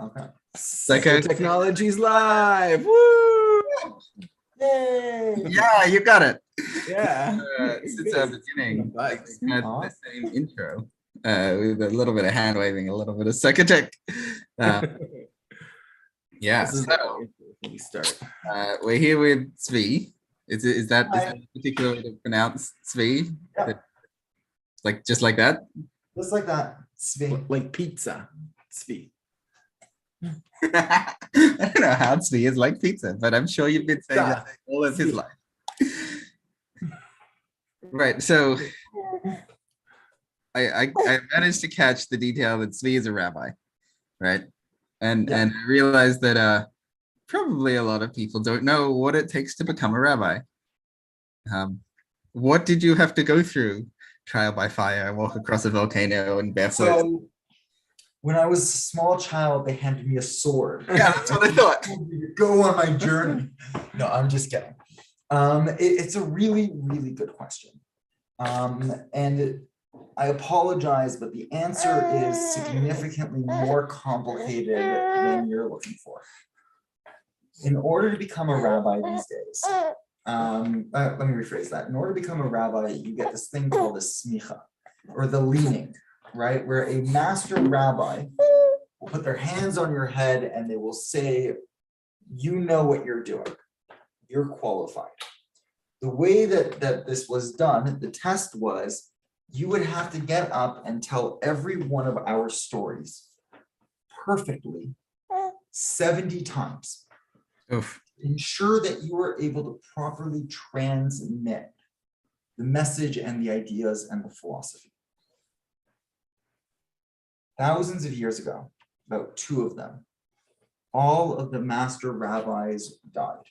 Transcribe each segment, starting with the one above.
Okay. Psychotechnologies live. Woo! Yay! Yeah, you got it. Yeah. Since the beginning, like, we had the same intro with a little bit of hand waving, a little bit of psychotech. Yeah. So we start. we're here with Tzvi. Is that a particular way to pronounce Tzvi? Yeah. Like just like that? Just like that. Tzvi. Like pizza. Tzvi. I don't know how Tzvi is like pizza, but I'm sure you've been saying that all of his life. Right. So I managed to catch the detail that Tzvi is a rabbi, right? And I realized that probably a lot of people don't know what it takes to become a rabbi. What did you have to go through? Trial by fire, walk across a volcano and barefoot. So when I was a small child, they handed me a sword. Yeah, that's what I thought. Go on my journey. No, I'm just kidding. It's a really, really good question. And I apologize, but the answer is significantly more complicated than you're looking for. In order to become a rabbi these days, let me rephrase that. In order to become a rabbi, you get this thing called the smicha, or the leaning, right? Where a master rabbi will put their hands on your head and they will say, you know what you're doing. You're qualified. The way that this was done, the test was, you would have to get up and tell every one of our stories perfectly 70 times. Oof. Ensure that you are able to properly transmit the message and the ideas and the philosophy. Thousands of years ago, about 2 of them, all of the master rabbis died.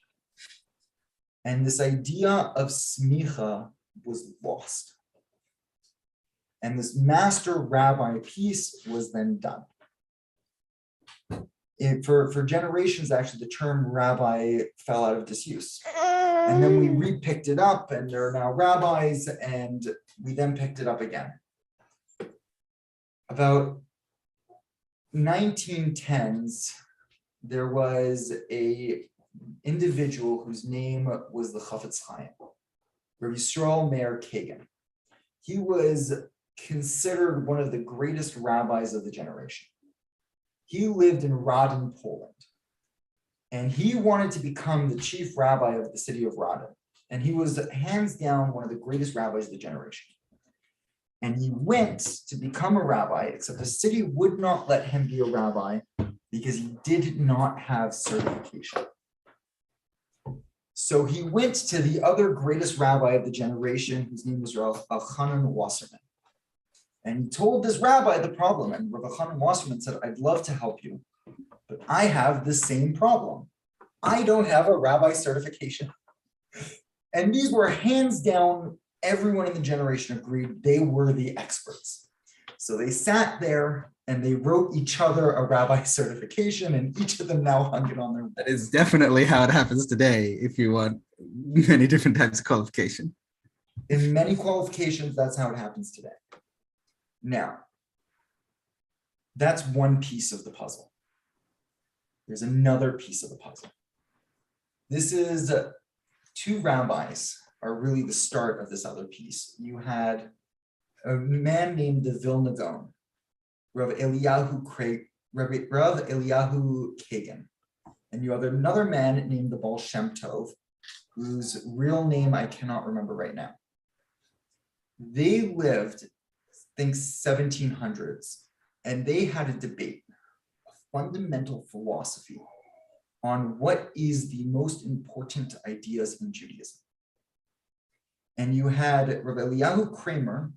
And this idea of smicha was lost. And this master rabbi piece was then done. For generations, actually, the term rabbi fell out of disuse. And then we re-picked it up, and there are now rabbis, and we then picked it up again. About 1910s, there was a individual whose name was the Chafetz Chaim, Rabbi Yisrael Meir Kagan. He was considered one of the greatest rabbis of the generation. He lived in Radin, Poland, and he wanted to become the chief rabbi of the city of Radin. And he was hands down one of the greatest rabbis of the generation. And he went to become a rabbi, except the city would not let him be a rabbi because he did not have certification. So he went to the other greatest rabbi of the generation, whose name was Rav Chanan Wasserman. And he told this rabbi the problem, and Rav Chanan Wasserman said, I'd love to help you, but I have the same problem. I don't have a rabbi certification. And these were hands down, everyone in the generation agreed they were the experts. So they sat there and they wrote each other a rabbi certification, and each of them now hung it on their wall. That is definitely how it happens today if you want many different types of qualification. In many qualifications, that's how it happens today. Now, that's one piece of the puzzle. There's another piece of the puzzle. This is 2 rabbis are really the start of this other piece. You had a man named the Vilna Gaon, Rav Eliyahu Kagan, and you have another man named the Baal Shem Tov, whose real name I cannot remember right now. They lived, I think, 1700s, and they had a debate, a fundamental philosophy on what is the most important ideas in Judaism. And you had Rabbi Eliyahu Kramer,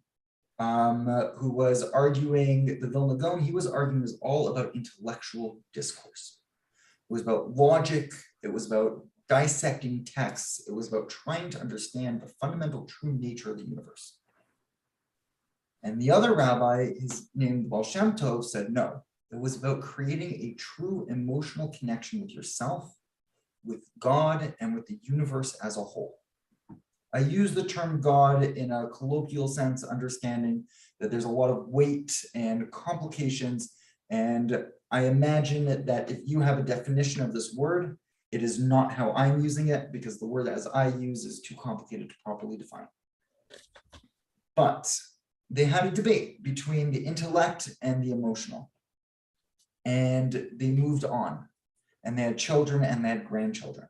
who was arguing, the Vilna Gaon, he was arguing it was all about intellectual discourse. It was about logic, it was about dissecting texts, it was about trying to understand the fundamental true nature of the universe. And the other rabbi, his name Baal Shem Tov, said no. It was about creating a true emotional connection with yourself, with God, and with the universe as a whole. I use the term God in a colloquial sense, understanding that there's a lot of weight and complications, and I imagine that if you have a definition of this word, it is not how I'm using it, because the word as I use is too complicated to properly define. But they had a debate between the intellect and the emotional. And they moved on. And they had children and they had grandchildren.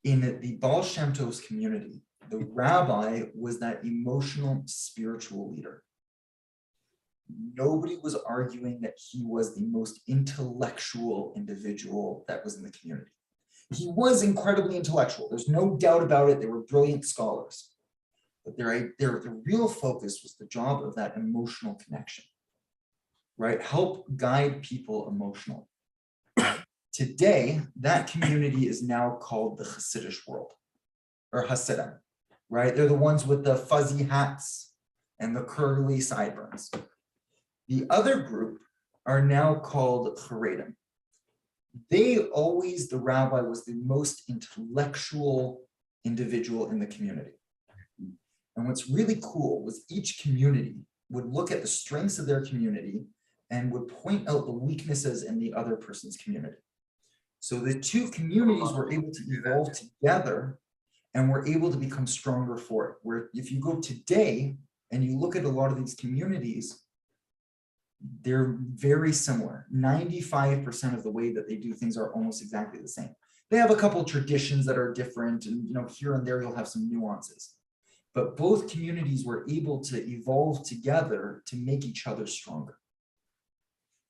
In the Baal Shem Tov's community, the rabbi was that emotional, spiritual leader. Nobody was arguing that he was the most intellectual individual that was in the community. He was incredibly intellectual. There's no doubt about it. They were brilliant scholars. But their real focus was the job of that emotional connection, right? Help guide people emotionally. Today, that community is now called the Hasidic world, or Hasidim, right? They're the ones with the fuzzy hats and the curly sideburns. The other group are now called Haredim. The rabbi was the most intellectual individual in the community. And what's really cool was each community would look at the strengths of their community and would point out the weaknesses in the other person's community. So the two communities were able to evolve together and were able to become stronger for it. Where if you go today and you look at a lot of these communities, they're very similar. 95% of the way that they do things are almost exactly the same. They have a couple of traditions that are different, and here and there you'll have some nuances. But both communities were able to evolve together to make each other stronger.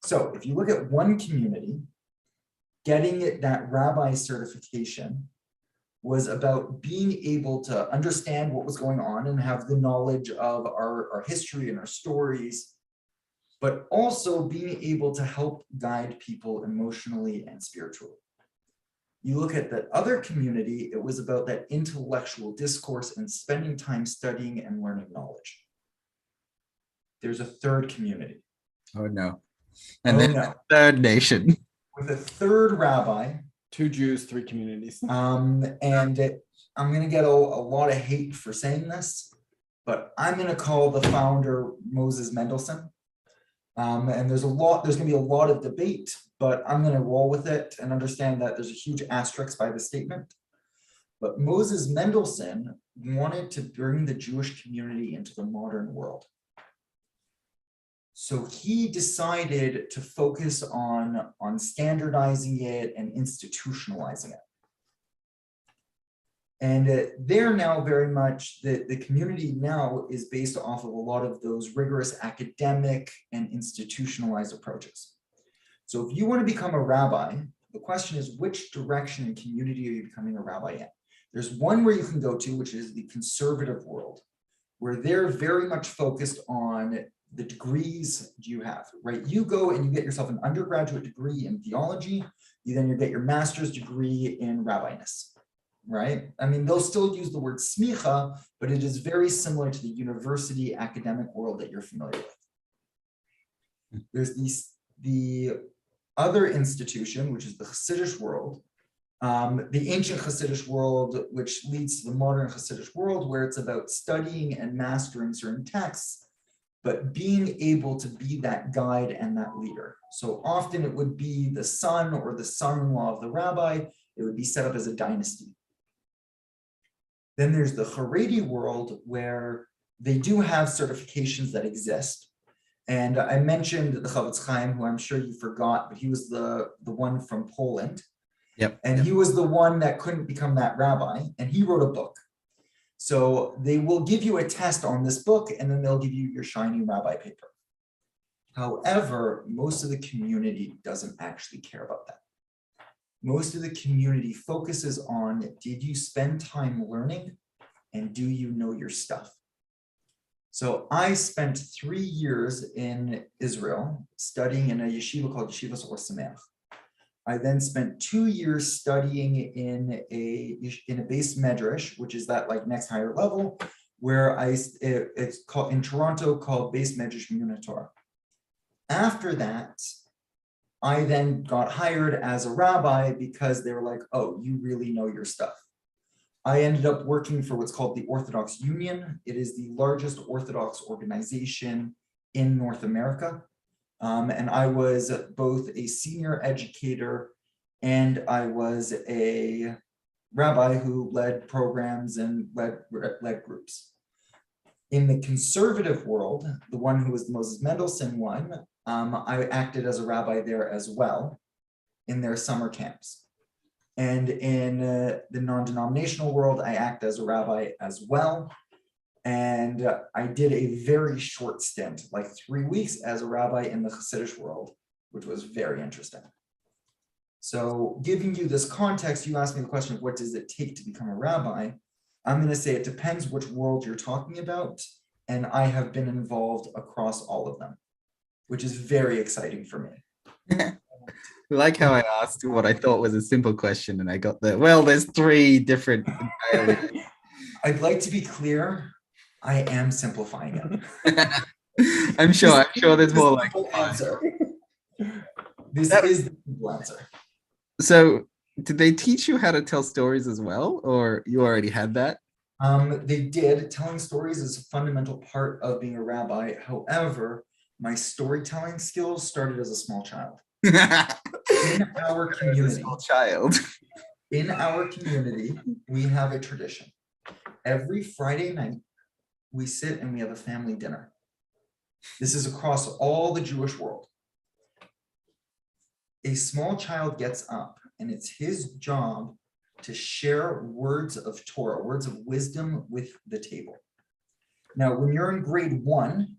So if you look at one community, getting that rabbi certification was about being able to understand what was going on and have the knowledge of our history and our stories, but also being able to help guide people emotionally and spiritually. You look at that other community, it was about that intellectual discourse and spending time studying and learning knowledge. There's a third community. Oh no. And then no. third nation. With a third rabbi. 2 Jews, 3 communities. And I'm going to get a lot of hate for saying this, but I'm going to call the founder Moses Mendelssohn. And there's going to be a lot of debate, but I'm going to roll with it and understand that there's a huge asterisk by the statement. But Moses Mendelssohn wanted to bring the Jewish community into the modern world. So he decided to focus on standardizing it and institutionalizing it. And they're now very much, the community now is based off of a lot of those rigorous academic and institutionalized approaches. So if you want to become a rabbi, the question is, which direction and community are you becoming a rabbi in? There's one where you can go to, which is the conservative world, where they're very much focused on the degrees you have, right? You go and you get yourself an undergraduate degree in theology, you get your master's degree in rabbiness, right? I mean, they'll still use the word smicha, but it is very similar to the university academic world that you're familiar with. There's the other institution, which is the Hasidic world, the ancient Hasidic world, which leads to the modern Hasidic world, where it's about studying and mastering certain texts, but being able to be that guide and that leader. So often it would be the son or the son-in-law of the rabbi. It would be set up as a dynasty. Then there's the Haredi world, where they do have certifications that exist. And I mentioned the Chofetz Chaim, who I'm sure you forgot, but he was the one from Poland. Yep. And he was the one that couldn't become that rabbi, and he wrote a book. So they will give you a test on this book, and then they'll give you your shiny rabbi paper. However, most of the community doesn't actually care about that. Most of the community focuses on, did you spend time learning, and do you know your stuff? So I spent 3 years in Israel studying in a yeshiva called Yeshivas Or Sameach. I then spent 2 years studying in a base medrash, which is that like next higher level, where it's called in Toronto called base medrash Torah. After that, I then got hired as a rabbi because they were like, oh, you really know your stuff. I ended up working for what's called the Orthodox Union. It is the largest Orthodox organization in North America. And I was both a senior educator and I was a rabbi who led programs and led groups. In the conservative world, the one who was the Moses Mendelssohn one, I acted as a rabbi there as well in their summer camps. And in the non-denominational world, I act as a rabbi as well. And I did a very short stint, like 3 weeks as a rabbi in the Hasidic world, which was very interesting. So giving you this context, you asked me the question of what does it take to become a rabbi? I'm going to say it depends which world you're talking about. And I have been involved across all of them, which is very exciting for me. Like how I asked what I thought was a simple question and I got there's 3 different. I'd like to be clear. I am simplifying it. I'm sure there's more like answer. This is the simple answer. So did they teach you how to tell stories as well, or you already had that? They did. Telling stories is a fundamental part of being a rabbi. However, my storytelling skills started as a small child. In our community, in our community, we have a tradition. Every Friday night, we sit and we have a family dinner. This is across all the Jewish world. A small child gets up and it's his job to share words of Torah, words of wisdom with the table. Now, when you're in grade 1,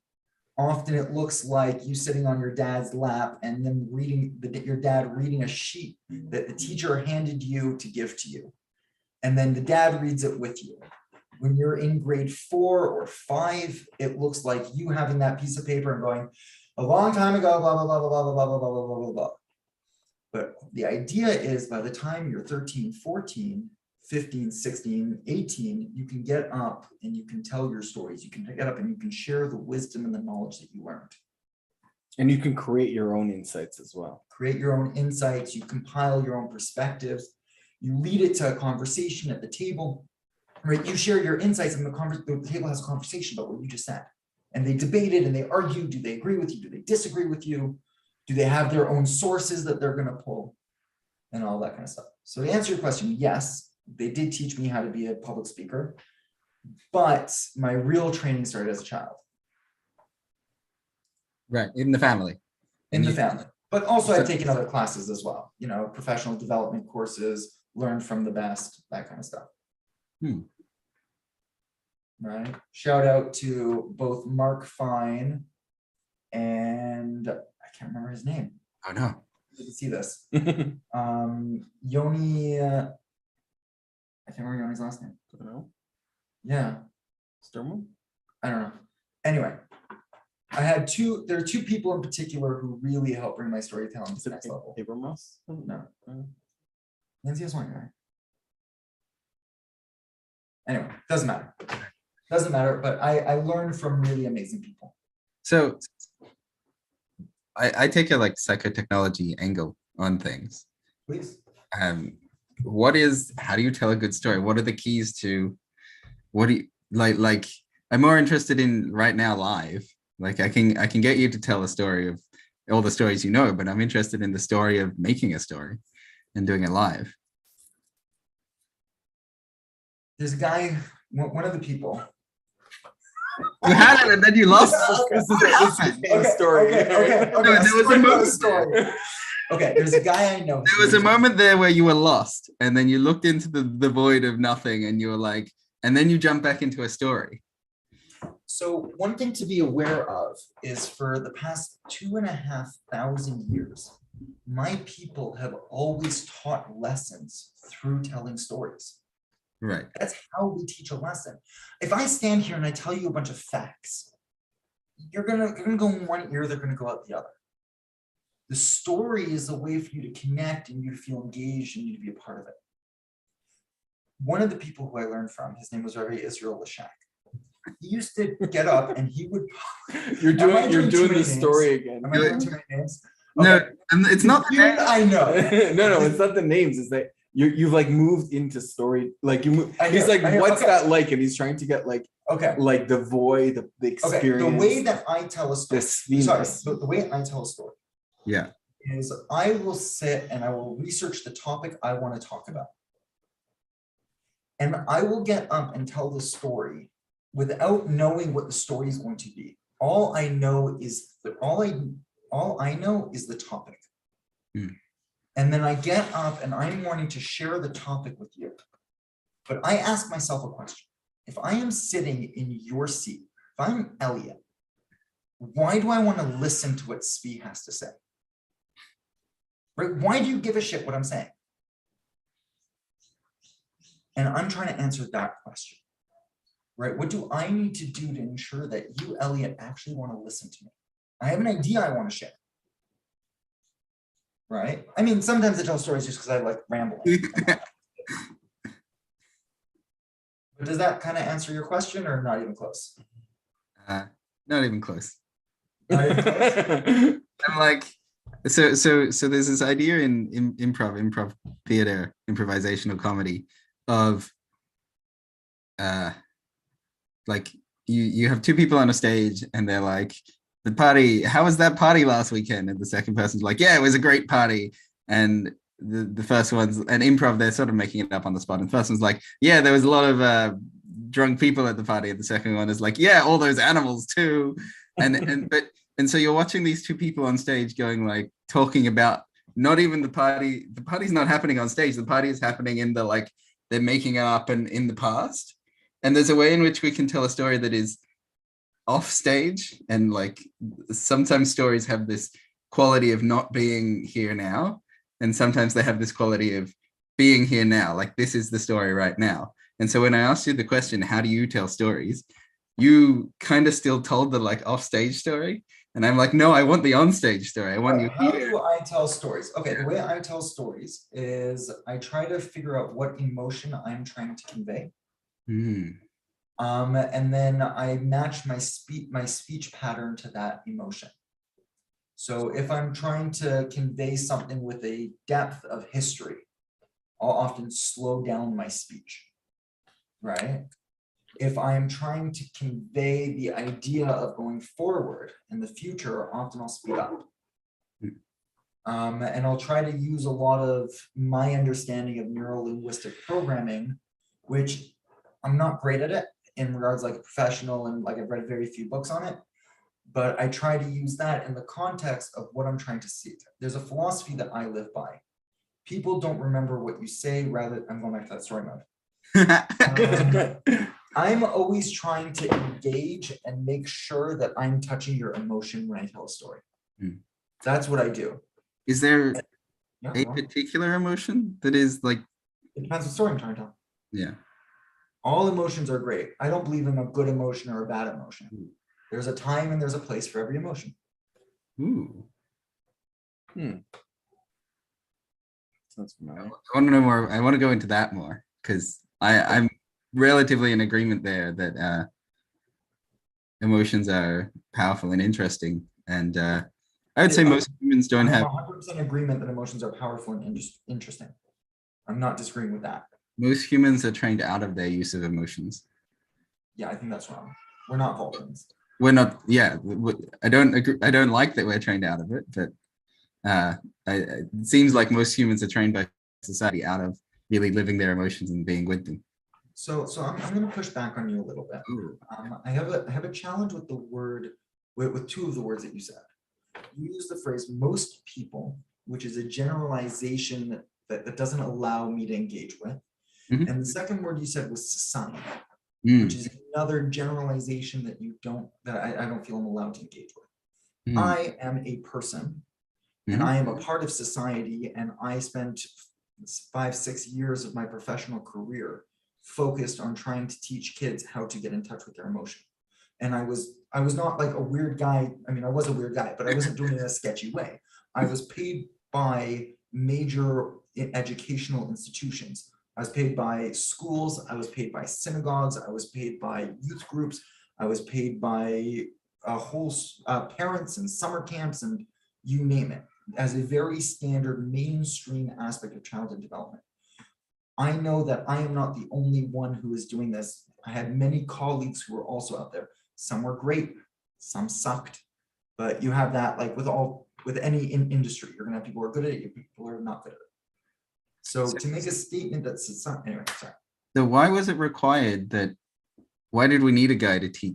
often it looks like you sitting on your dad's lap and then your dad reading a sheet that the teacher handed you to give to you. And then the dad reads it with you. When you're in grade 4 or 5, it looks like you having that piece of paper and going, a long time ago, blah, blah, blah, blah, blah, blah, blah, blah, blah, blah, blah. But the idea is by the time you're 13, 14, 15, 16, 18, you can get up and you can tell your stories. You can get up and you can share the wisdom and the knowledge that you learned. And you can create your own insights as well. Create your own insights. You compile your own perspectives. You lead it to a conversation at the table, right? You share your insights and the table has a conversation about what you just said. And they debated and they argued. Do they agree with you? Do they disagree with you? Do they have their own sources that they're going to pull and all that kind of stuff? So to answer your question, yes, they did teach me how to be a public speaker, but my real training started as a child. Right, in the family. In the family. But also I've taken other classes as well, professional development courses, learned from the best, that kind of stuff. Right. Shout out to both Mark Fine and I can't remember his name. Oh no. You can see this. Yoni, I can't remember Yoni's last name. I don't know. Yeah. Sturman? I don't know. Anyway, there are 2 people in particular who really helped bring my storytelling to the next level. Abramos? No. Nancy has one guy. Anyway, doesn't matter. Doesn't matter, but I learned from really amazing people. So I take a psychotechnology angle on things. Please. How do you tell a good story? What are the keys to, what do you, like, I'm more interested in right now live. Like I can get you to tell a story of all the stories you know, but I'm interested in the story of making a story and doing it live. There's a guy, one of the people. You had it and then you lost it. This is a story. Okay. No, there was a moment story. Okay, there's a guy I know. There was a moment there where you were lost and then you looked into the void of nothing and you were like, and then you jump back into a story. So one thing to be aware of is for the past 2,500 years, my people have always taught lessons through telling stories. Right. That's how we teach a lesson. If I stand here and I tell you a bunch of facts, you're gonna go in one ear, they're gonna go out the other. The story is a way for you to connect and you to feel engaged and you to be a part of it. One of the people who I learned from, his name was Rabbi Israel Lashak. He used to get up and he would. You're doing the story again. Am I doing too many names? No, Okay. and it's not the name. I know. No, it's not the names. It's that you've like moved into story, like you move, I he's hear- like, I hear- what's okay. that like? And he's trying to get like Okay, the void, the okay, experience. the way that I tell a story, the sorry, sphinx. the way I tell a story Yeah. is I will sit and I will research the topic I want to talk about. And I will get up and tell the story without knowing what the story is going to be. All I know is the topic. Hmm. And then I get up and I'm wanting to share the topic with you. But I ask myself a question. If I am sitting in your seat, if I'm Elliot, why do I want to listen to what Tzvi has to say? Right? Why do you give a shit what I'm saying? And I'm trying to answer that question. Right? What do I need to do to ensure that you, Elliot, actually want to listen to me? I have an idea I want to share. Right? I mean, sometimes I tell stories just because I like rambling. But does that kind of answer your question or not even close? Not even close. Not even close? I'm like, so there's this idea in improv theater, improvisational comedy of like you have two people on a stage and they're like, the party, how was that party last weekend? And the second person's like, yeah, it was a great party. And the first one's an improv, they're sort of making it up on the spot. And the first one's like, yeah, there was a lot of drunk people at the party. And the second one is like, yeah, all those animals too. And so you're watching these two people on stage going like, talking about not even the party. The party's not happening on stage. The party is happening in the like, they're making it up and in the past. And there's a way in which we can tell a story that is off stage, and like sometimes stories have this quality of not being here now, and sometimes they have this quality of being here now, like this is the story right now. And so when I asked you the question, how do you tell stories, you kind of still told the like off stage story, and I'm like, no, I want the on stage story. I want you How here. do I tell stories? Okay, the way I tell stories is I try to figure out what emotion I'm trying to convey. And then I match my speech pattern to that emotion. So if I'm trying to convey something with a depth of history, I'll often slow down my speech, right? If I'm trying to convey the idea of going forward in the future, often I'll speed up. And I'll try to use a lot of my understanding of neuro-linguistic programming, which I'm not great at it in regards like a professional, and like I've read very few books on it, but I try to use that in the context of what I'm trying to see. There's a philosophy that I live by. People don't remember what you say, rather, I'm going back to that story mode. I'm always trying to engage and make sure that I'm touching your emotion when I tell a story. That's what I do. Is there Yeah, a well, particular emotion that is like, it depends what story I'm trying to tell. yeah, All emotions are great. I don't believe in a good emotion or a bad emotion. There's a time and there's a place for every emotion. ooh, Sounds familiar. I want to know more. I want to go into that more, because I'm relatively in agreement there that emotions are powerful and interesting. And I would say most humans don't have. I'm 100% agreement that emotions are powerful and interesting. I'm not disagreeing with that. Most humans are trained out of their use of emotions. Yeah, I think that's wrong. We're not Vulcans. We're not. Yeah, I don't agree. I don't like that we're trained out of it, but it seems like most humans are trained by society out of really living their emotions and being with them. So I'm going to push back on you a little bit. I have a challenge with the word, with two of the words that you said. You use the phrase most people, which is a generalization that doesn't allow me to engage with. Mhm. And the second word you said was society, Mm. which is another generalization that I don't feel I'm allowed to engage with. Mm. I am a person, and Mhm. I am a part of society, and I spent 5-6 years of my professional career focused on trying to teach kids how to get in touch with their emotion. And I was not like a weird guy. I mean, I was a weird guy, but I wasn't doing it in a sketchy way. I was paid by major educational institutions. I was paid by schools. I was paid by synagogues. I was paid by youth groups. I was paid by whole parents and summer camps and you name it, as a very standard mainstream aspect of childhood development. I know that I am not the only one who is doing this. I had many colleagues who were also out there. Some were great, some sucked, but you have that like with any industry, you're gonna have people who are good at it, people who are not good at it. So to make a statement that's anyway, sorry. So why was it required that, why did we need a guy to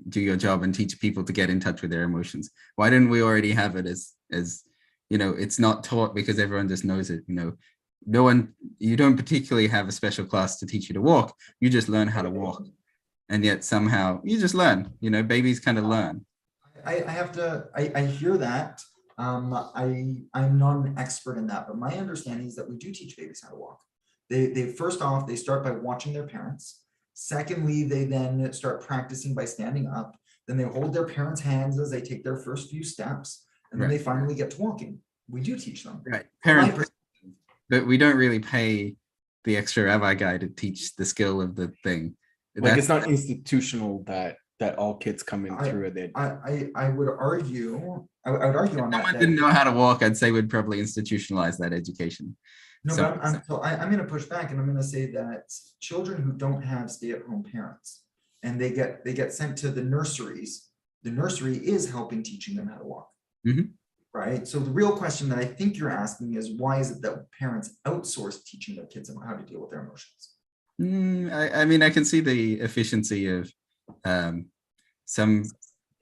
do your job and teach people to get in touch with their emotions? Why didn't we already have it as, it's not taught because everyone just knows it, no one, you don't particularly have a special class to teach you to walk. You just learn how to walk. And yet somehow you just learn, babies kind of learn. I hear that. I'm not an expert in that, but my understanding is that we do teach babies how to walk. They first off, they start by watching their parents. Secondly, they then start practicing by standing up. Then they hold their parents' hands as they take their first few steps, and then they finally get to walking. We do teach them. Right. Parents, but we don't really pay the extra rabbi guy to teach the skill of the thing. Like it's not institutional that all kids come in through it. I would argue. I would argue on that. If someone didn't know how to walk, I'd say we'd probably institutionalize that education. No, but I'm going to push back, and I'm going to say that children who don't have stay-at-home parents and they get sent to the nurseries, the nursery is helping teaching them how to walk. Mm-hmm. Right. So the real question that I think you're asking is, why is it that parents outsource teaching their kids how to deal with their emotions? I mean, I can see the efficiency of some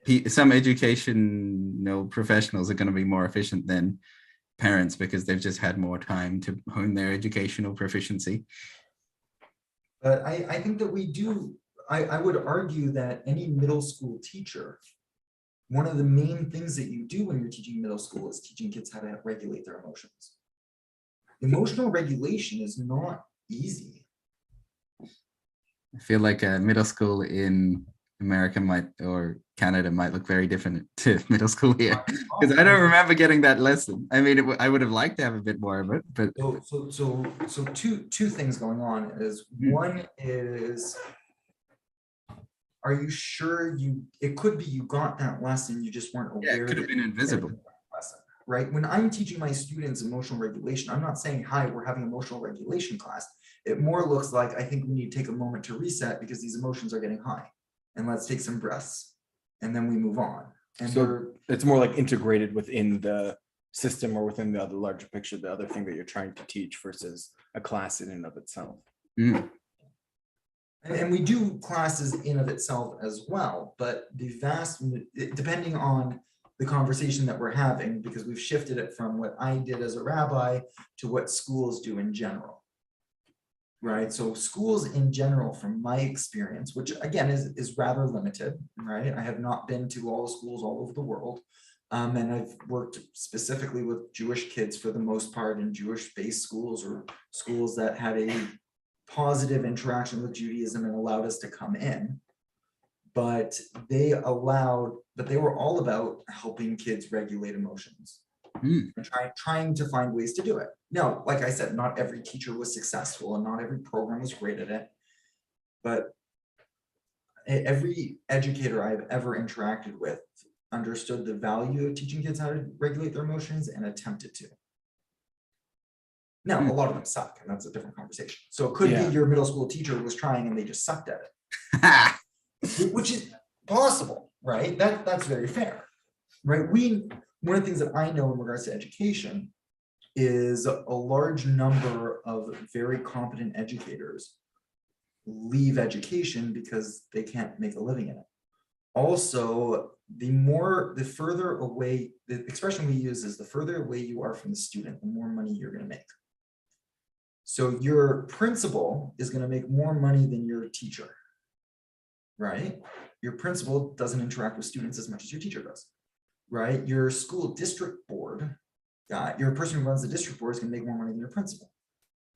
educational professionals are going to be more efficient than parents because they've just had more time to hone their educational proficiency. But I think that we do, I would argue that any middle school teacher, one of the main things that you do when you're teaching middle school is teaching kids how to regulate their emotions. Emotional regulation is not easy. I feel like middle school in America or Canada might look very different to middle school here, because I don't remember getting that lesson. I mean, I would have liked to have a bit more of it, but so two things going on is, one is, are you sure it could be you got that lesson, you just weren't aware. Yeah, it could have been invisible. Lesson, right? When I'm teaching my students emotional regulation, I'm not saying, hi, we're having emotional regulation class. It more looks like, I think we need to take a moment to reset because these emotions are getting high, and let's take some breaths, and then we move on. And so it's more like integrated within the system or within the other larger picture, the other thing that you're trying to teach versus a class in and of itself. Mm. And we do classes in of itself as well, but depending on the conversation that we're having, because we've shifted it from what I did as a rabbi to what schools do in general. Right. So schools in general, from my experience, which again is rather limited, right? I have not been to all the schools all over the world. And I've worked specifically with Jewish kids for the most part in Jewish-based schools, or schools that had a positive interaction with Judaism and allowed us to come in. But they were all about helping kids regulate emotions. And trying to find ways to do it. Now, like I said, not every teacher was successful and not every program was great at it, but every educator I've ever interacted with understood the value of teaching kids how to regulate their emotions and attempted to. Now, a lot of them suck, and that's a different conversation. So it could be your middle school teacher was trying and they just sucked at it, which is possible, right? That's very fair, right? One of the things that I know in regards to education is a large number of very competent educators leave education because they can't make a living in it. Also, the further away, the expression we use is, the further away you are from the student, the more money you're going to make. So your principal is going to make more money than your teacher, right? Your principal doesn't interact with students as much as your teacher does. Right? Your school district board, your person who runs the district board is going to make more money than your principal.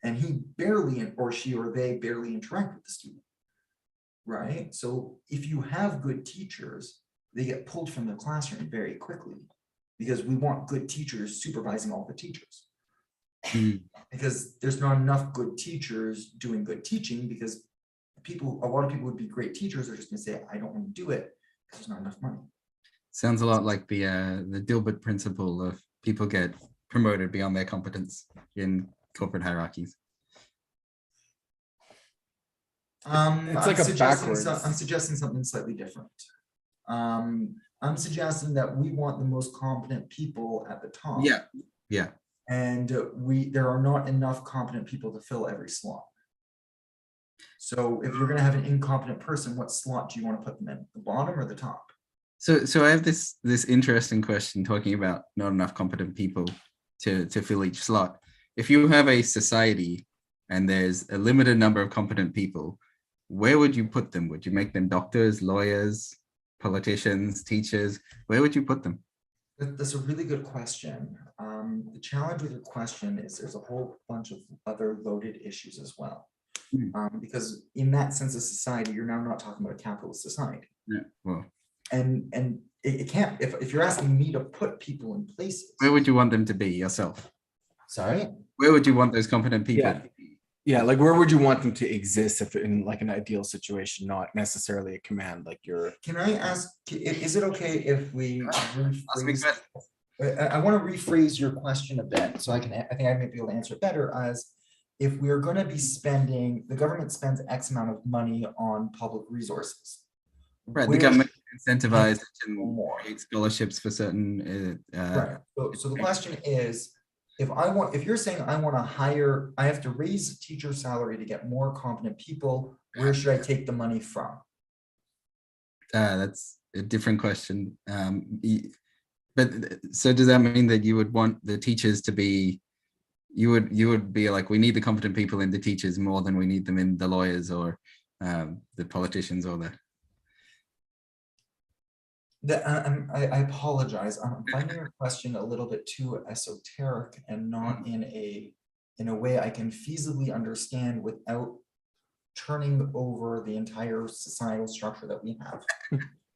And he barely, or she or they barely interact with the student. Right? So if you have good teachers, they get pulled from the classroom very quickly, because we want good teachers supervising all the teachers. Because there's not enough good teachers doing good teaching, because a lot of people would be great teachers, are just going to say, I don't want to do it because there's not enough money. Sounds a lot like the Dilbert principle of people get promoted beyond their competence in corporate hierarchies. It's like a backwards. I'm suggesting something slightly different. I'm suggesting that we want the most competent people at the top. Yeah. And there are not enough competent people to fill every slot. So if you're going to have an incompetent person, what slot do you want to put them in? The bottom or the top? So I have this interesting question talking about not enough competent people to fill each slot. If you have a society and there's a limited number of competent people, where would you put them? Would you make them doctors, lawyers, politicians, teachers? Where would you put them? That's a really good question. The challenge with your question is there's a whole bunch of other loaded issues as well. Because in that sense of society, you're now not talking about a capitalist society. Yeah, well. And it can't, if you're asking me to put people in places. Where would you want them to be yourself? Sorry? Where would you want those competent people to be? Yeah, like where would you want them to exist if in like an ideal situation, not necessarily a command like you're. Can I ask, is it okay if we rephrase? Ask me. I want to rephrase your question a bit, so I think I might be able to answer it better as if we're going to be spending, the government spends X amount of money on public resources. Right, the government incentivized more create scholarships for certain. Right. So the question is, if you're saying I want to hire, I have to raise a teacher salary to get more competent people, where should I take the money from? That's a different question. But so does that mean that you would want the teachers to be, you would be like, we need the competent people in the teachers more than we need them in the lawyers or the politicians or I apologize. I'm finding your question a little bit too esoteric and not in a way I can feasibly understand without turning over the entire societal structure that we have.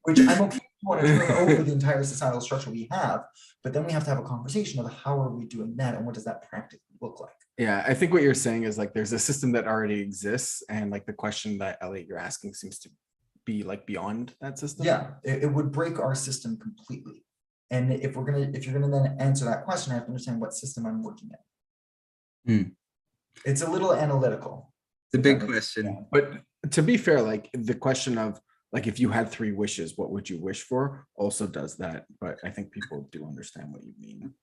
Which I'm okay to want to turn over the entire societal structure we have, but then we have to have a conversation of how are we doing that and what does that practically look like? Yeah, I think what you're saying is like there's a system that already exists, and like the question that Elliot you're asking seems to be like beyond that system. Yeah, it would break our system completely. And if you're gonna then answer that question, I have to understand what system I'm working in. It's a little analytical. It's a big question. Yeah. But to be fair, like the question of like if you had 3 wishes, what would you wish for? Also does that, but I think people do understand what you mean.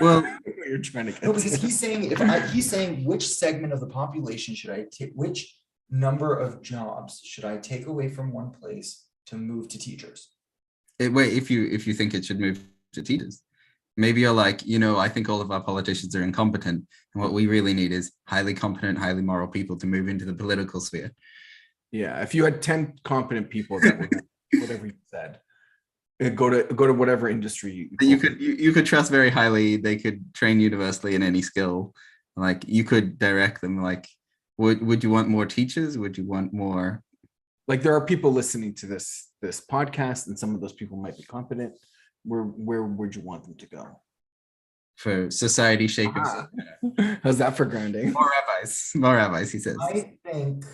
Well, what you're trying to get. No, because he's saying he's saying which segment of the population should I take, which number of jobs should I take away from one place to move to teachers? Wait, if you think it should move to teachers, maybe you're like, I think all of our politicians are incompetent, and what we really need is highly competent, highly moral people to move into the political sphere. Yeah, if you had 10 competent people that would do whatever you said, go to whatever industry you could trust very highly. They could train universally in any skill. Like you could direct them. Like, would you want more teachers? Would you want more? Like there are people listening to this podcast, and some of those people might be competent. Where would you want them to go? For society shaping. How's that for grounding? More rabbis, he says. I think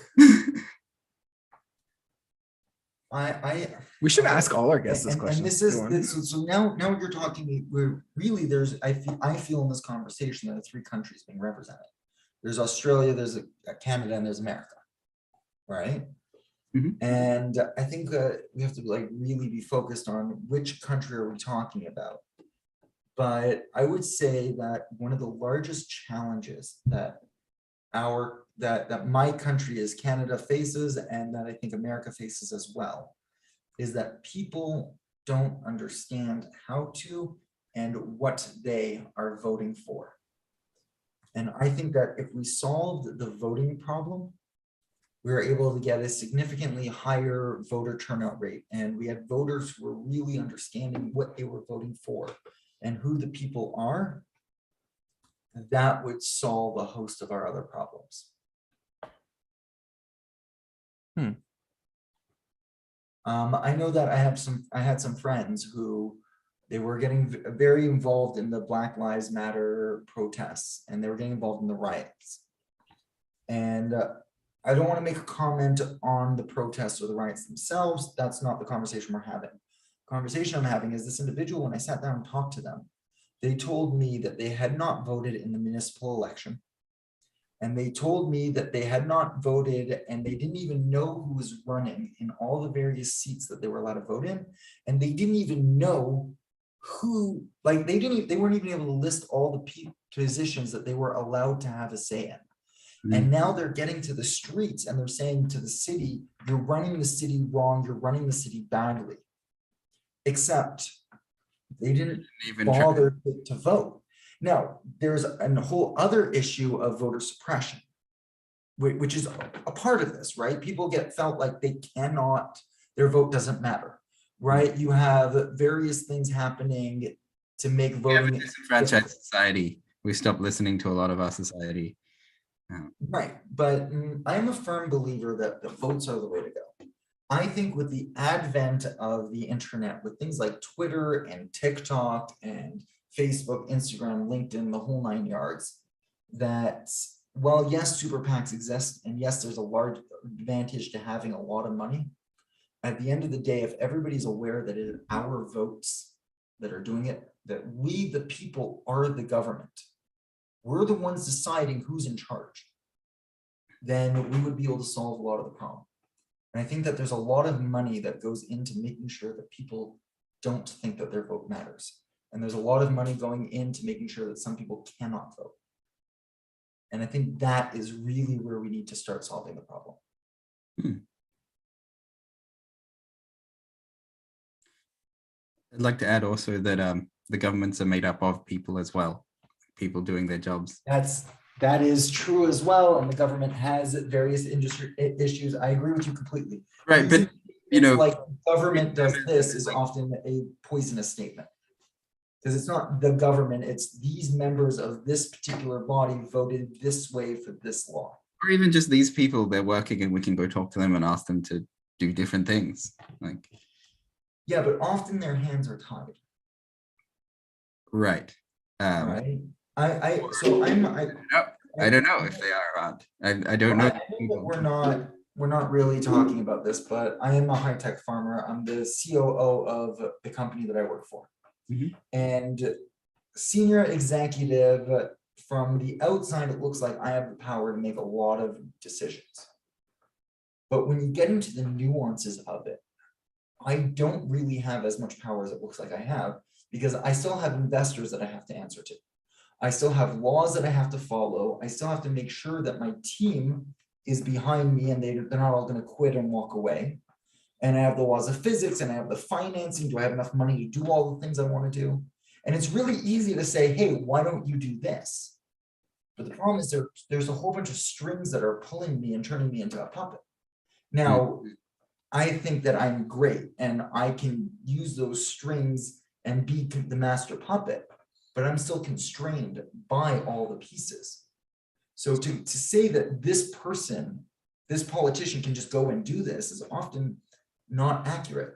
we should ask all our guests this question. And this is so now you're talking. We're really I feel in this conversation there are 3 countries being represented. There's Australia, there's Canada, and there's America, right? Mm-hmm. And I think we have to like really be focused on which country are we talking about. But I would say that one of the largest challenges that my country is Canada faces, and that I think America faces as well, is that people don't understand how to and what they are voting for. And I think that if we solved the voting problem, we were able to get a significantly higher voter turnout rate, and we had voters who were really understanding what they were voting for and who the people are, that would solve a host of our other problems. I know that I had some friends who they were getting very involved in the Black Lives Matter protests, and they were getting involved in the riots. And I don't want to make a comment on the protests or the riots themselves. That's not the conversation we're having. The conversation I'm having is this individual, when I sat down and talked to them, they told me that they had not voted in the municipal election. And they told me that they had not voted and they didn't even know who was running in all the various seats that they were allowed to vote in. And they didn't even know who, like they weren't even able to list all the positions that they were allowed to have a say in. And now they're getting to the streets and they're saying to the city, you're running the city wrong, you're running the city badly. Except they didn't even bother to vote. Now, there's a whole other issue of voter suppression, which is a part of this, right? People felt like they cannot, their vote doesn't matter, right? You have various things happening to make We have a voting. disenfranchised society. We stopped listening to a lot of our society. Right, but I'm a firm believer that the votes are the way to go. I think with the advent of the internet, with things like Twitter and TikTok and Facebook, Instagram, LinkedIn, the whole 9 yards, that while yes, super PACs exist, and yes, there's a large advantage to having a lot of money, at the end of the day, if everybody's aware that it is our votes that are doing it, that we, the people, are the government, we're the ones deciding who's in charge, then we would be able to solve a lot of the problem. And I think that there's a lot of money that goes into making sure that people don't think that their vote matters. And there's a lot of money going into making sure that some people cannot vote. And I think that is really where we need to start solving the problem. I'd like to add also that the governments are made up of people as well, people doing their jobs. That is true as well, and the government has various industry issues. I agree with you completely. Right, but you know, like government does this is often a poisonous statement. Because it's not the government, it's these members of this particular body voted this way for this law. Or even just these people, they're working and we can go talk to them and ask them to do different things. Like, yeah, but often their hands are tied. Right. Right. I don't know if they are or not. I don't know. We're not really talking about this, but I am a high-tech farmer. I'm the COO of the company that I work for. And senior executive, from the outside, it looks like I have the power to make a lot of decisions. But when you get into the nuances of it, I don't really have as much power as it looks like I have, because I still have investors that I have to answer to. I still have laws that I have to follow. I still have to make sure that my team is behind me and they're not all going to quit and walk away. And I have the laws of physics and I have the financing. Do I have enough money to do all the things I want to do? And it's really easy to say, hey, why don't you do this? But the problem is there's a whole bunch of strings that are pulling me and turning me into a puppet. Now, I think that I'm great and I can use those strings and be the master puppet, but I'm still constrained by all the pieces. So to say that this politician can just go and do this is often not accurate.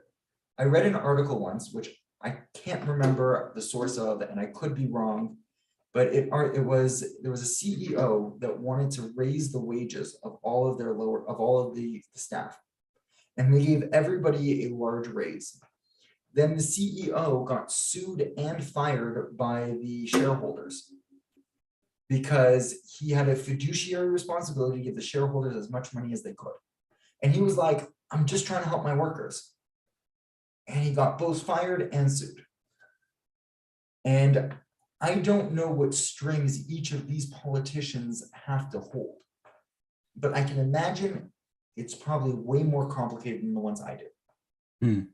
I read an article once, which I can't remember the source of, and I could be wrong, but there was a CEO that wanted to raise the wages of all of the staff, and they gave everybody a large raise. Then the CEO got sued and fired by the shareholders because he had a fiduciary responsibility to give the shareholders as much money as they could. And he was like, I'm just trying to help my workers. And he got both fired and sued. And I don't know what strings each of these politicians have to hold, but I can imagine it's probably way more complicated than the ones I do.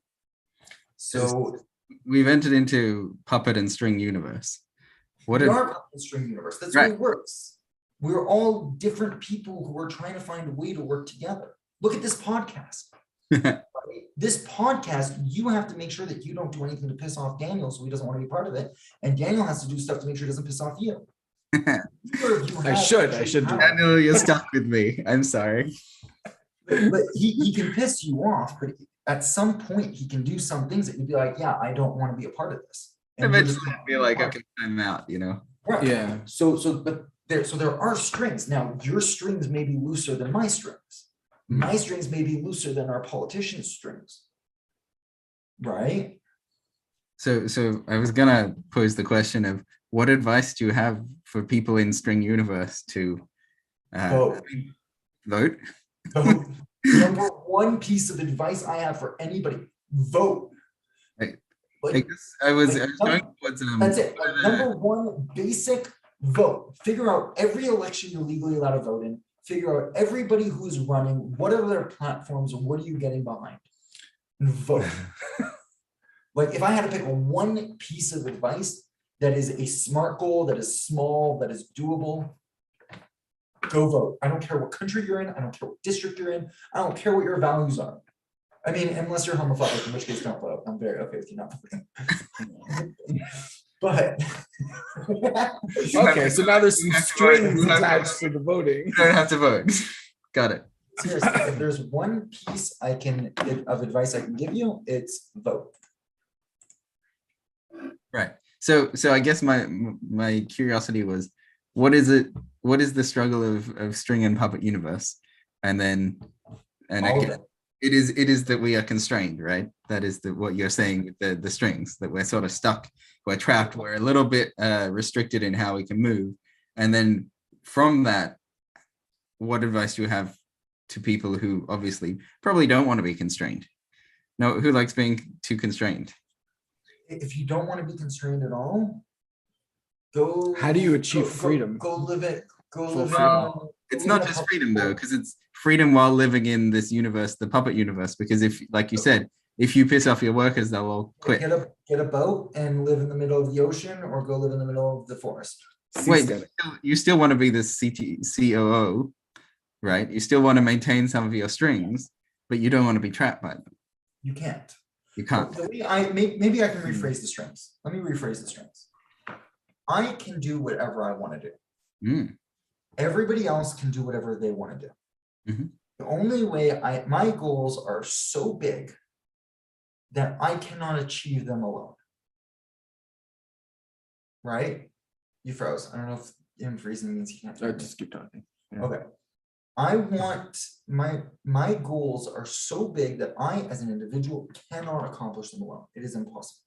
So we've entered into puppet and string universe. We are puppet and string universe. That's right. The way it works. We're all different people who are trying to find a way to work together. Look at this podcast. Right? This podcast, you have to make sure that you don't do anything to piss off Daniel, so he doesn't want to be part of it. And Daniel has to do stuff to make sure he doesn't piss off you. I should do. Daniel, you're stuck with me. I'm sorry. But he can piss you off, but at some point he can do some things that you'd be like, yeah, I don't want to be a part of this. And eventually I'd be like, okay, I'm out, you know? Right. Yeah. So there are strings. Now, your strings may be looser than my strings. My strings may be looser than our politicians' strings. Right? So I was gonna pose the question of what advice do you have for people in string universe to Vote. Vote. Vote. Number one piece of advice I have for anybody, vote. I Like, guess I was like, going towards that's it. Like, number one, basic, vote. Figure out every election you're legally allowed to vote in. Figure out everybody who's running, what are their platforms, and what are you getting behind? And vote. Like, if I had to pick one piece of advice that is a smart goal, that is small, that is doable, go vote. I don't care what country you're in. I don't care what district you're in. I don't care what your values are. I mean, unless you're homophobic, in which case don't vote. I'm very okay with you not voting. But Okay, so now there's some You have to vote. strings You have to attached vote. to the voting. You don't have to vote. Got it. seriously, if there's one piece of advice I can give you, it's vote. Right. So I guess my curiosity was, what is the struggle of string and puppet universe? And I All of guess it. it is that we are constrained, right? That is what you're saying with the strings, that we're sort of stuck, we're trapped, we're a little bit restricted in how we can move. And then from that, what advice do you have to people who obviously probably don't want to be constrained? No, who likes being too constrained? If you don't want to be constrained at all, go. How do you achieve freedom? Go live it. Go Full live freedom. It's not just freedom though, because it's freedom while living in this universe, the puppet universe. Because if, like you said, if you piss off your workers, they'll all quit. Get a boat and live in the middle of the ocean, or go live in the middle of the forest. Wait, you still want to be the COO, right? You still want to maintain some of your strings, but you don't want to be trapped by them. You can't. You can't. The way maybe I can rephrase the strings. Let me rephrase the strings. I can do whatever I want to do. Mm. Everybody else can do whatever they want to do. Mhm. The only way my goals are so big that I cannot achieve them alone. Right? You froze. I don't know if him freezing means he can't hear me. Just keep talking. Yeah. Okay. I want my goals are so big that I, as an individual, cannot accomplish them alone. It is impossible.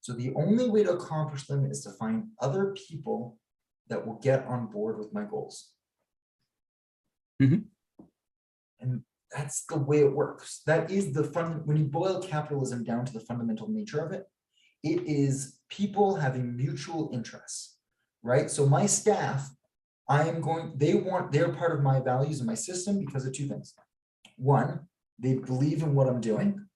So the only way to accomplish them is to find other people that will get on board with my goals. Mhm. And that's the way it works. That is the when you boil capitalism down to the fundamental nature of it, it is people having mutual interests, right? So my staff, they're part of my values and my system because of two things. One, they believe in what I'm doing.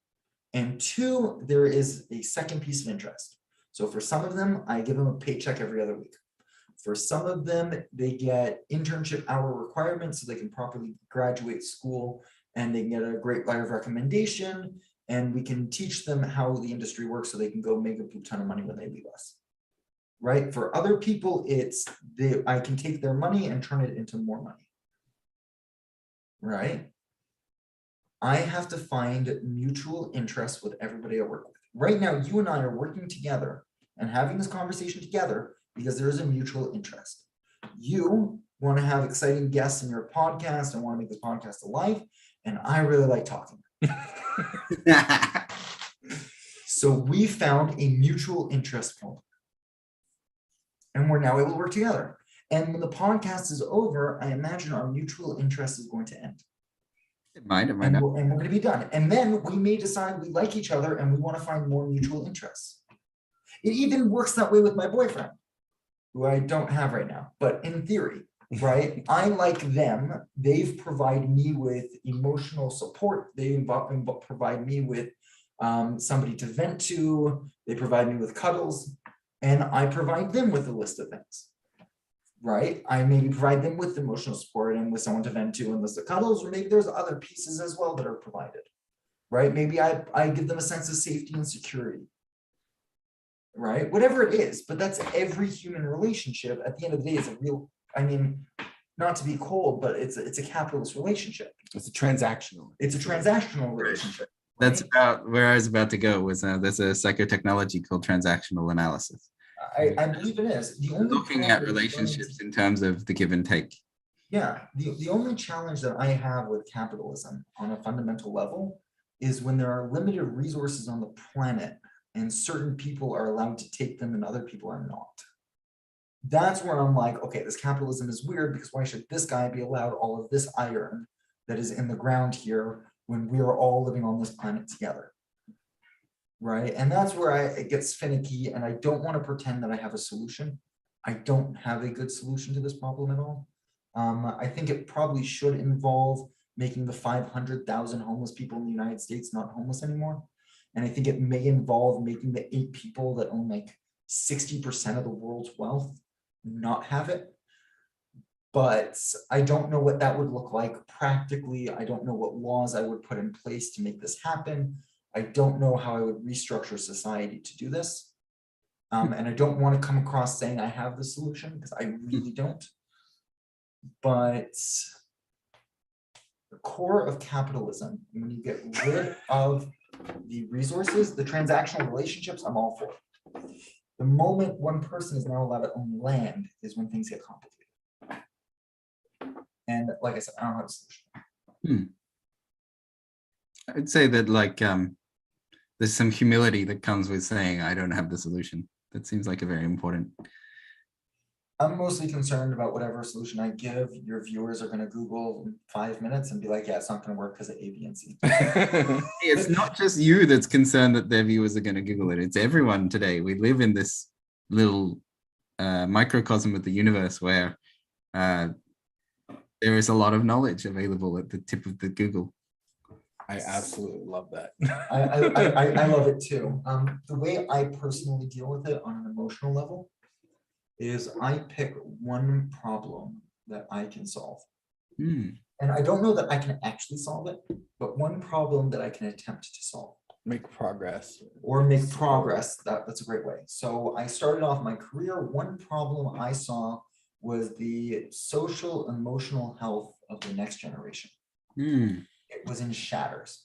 And two, there is a second piece of interest. So for some of them, I give them a paycheck every other week. For some of them, they get internship hour requirements so they can properly graduate school, and they can get a great letter of recommendation, and we can teach them how the industry works so they can go make a ton of money when they leave us. Right? For other people, I can take their money and turn it into more money. Right? I have to find mutual interest with everybody I work with. Right now, you and I are working together and having this conversation together because there is a mutual interest. You want to have exciting guests in your podcast and want to make this podcast alive, and I really like talking. So we found a mutual interest point. And we're now able to work together. And when the podcast is over, I imagine our mutual interest is going to end. It might And not. we're going to be done. And then we may decide we like each other and we want to find more mutual interests. It even works that way with my boyfriend, who I don't have right now, but in theory, right? I like them. They've provided me with emotional support. They provide me with somebody to vent to. They provide me with cuddles, and I provide them with a list of things. Right? I maybe provide them with emotional support and with someone to vent to and list of cuddles, or maybe there's other pieces as well that are provided. Right? Maybe I give them a sense of safety and security. Right? Whatever it is, but that's every human relationship. At the end of the day, it's a real, I mean, not to be cold, but it's a capitalist relationship. It's a transactional. It's a transactional relationship. That's right? about where I was about to go. Was there's a psychotechnology called transactional analysis. I believe it is. The only Looking at relationships in terms of the give and take. Yeah, the only challenge that I have with capitalism on a fundamental level is when there are limited resources on the planet and certain people are allowed to take them and other people are not. That's where I'm like, okay, this capitalism is weird because why should this guy be allowed all of this iron that is in the ground here when we are all living on this planet together? Right. And that's where it gets finicky, and I don't want to pretend that I have a solution. I don't have a good solution to this problem at all. I think it probably should involve making the 500,000 homeless people in the United States not homeless anymore. And I think it may involve making the 8 people that own like 60% of the world's wealth not have it. But I don't know what that would look like practically. I don't know what laws I would put in place to make this happen. I don't know how I would restructure society to do this. And I don't want to come across saying I have the solution, because I really don't. But the core of capitalism, when you get rid of the resources, the transactional relationships, I'm all for it. The moment one person is now allowed to own land is when things get complicated. And like I said, I don't have a solution. I'd say that like there's some humility that comes with saying I don't have the solution. That seems like a very important. I'm mostly concerned about whatever solution I give, your viewers are going to Google in 5 minutes and be like, yeah, it's not going to work because of A, B, and C. It's not just you that's concerned that their viewers are going to Google it. It's everyone today. We live in this little microcosm of the universe where there is a lot of knowledge available at the tip of the Google. I absolutely love that. I love it too. The way I personally deal with it on an emotional level is I pick one problem that I can solve. And I don't know that I can actually solve it, but one problem that I can attempt to solve. Make progress. Or make progress, that's a great way. So I started off my career, one problem I saw was the social emotional health of the next generation. It was in shatters.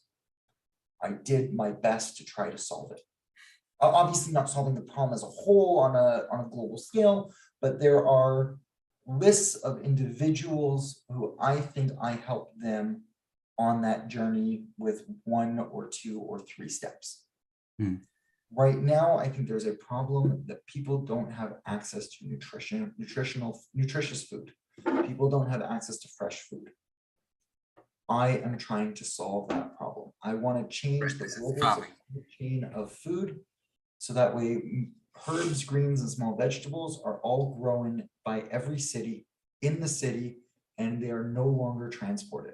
I did my best to try to solve it. Obviously not solving the problem as a whole on a global scale, but there are lists of individuals who I think I helped them on that journey with 1 or 2 or 3 steps. Right now, I think there's a problem that people don't have access to nutritious food. People don't have access to fresh food. I am trying to solve that problem. I want to change the global supply chain of food so that way herbs, greens, and small vegetables are all grown by every city in the city, and they are no longer transported.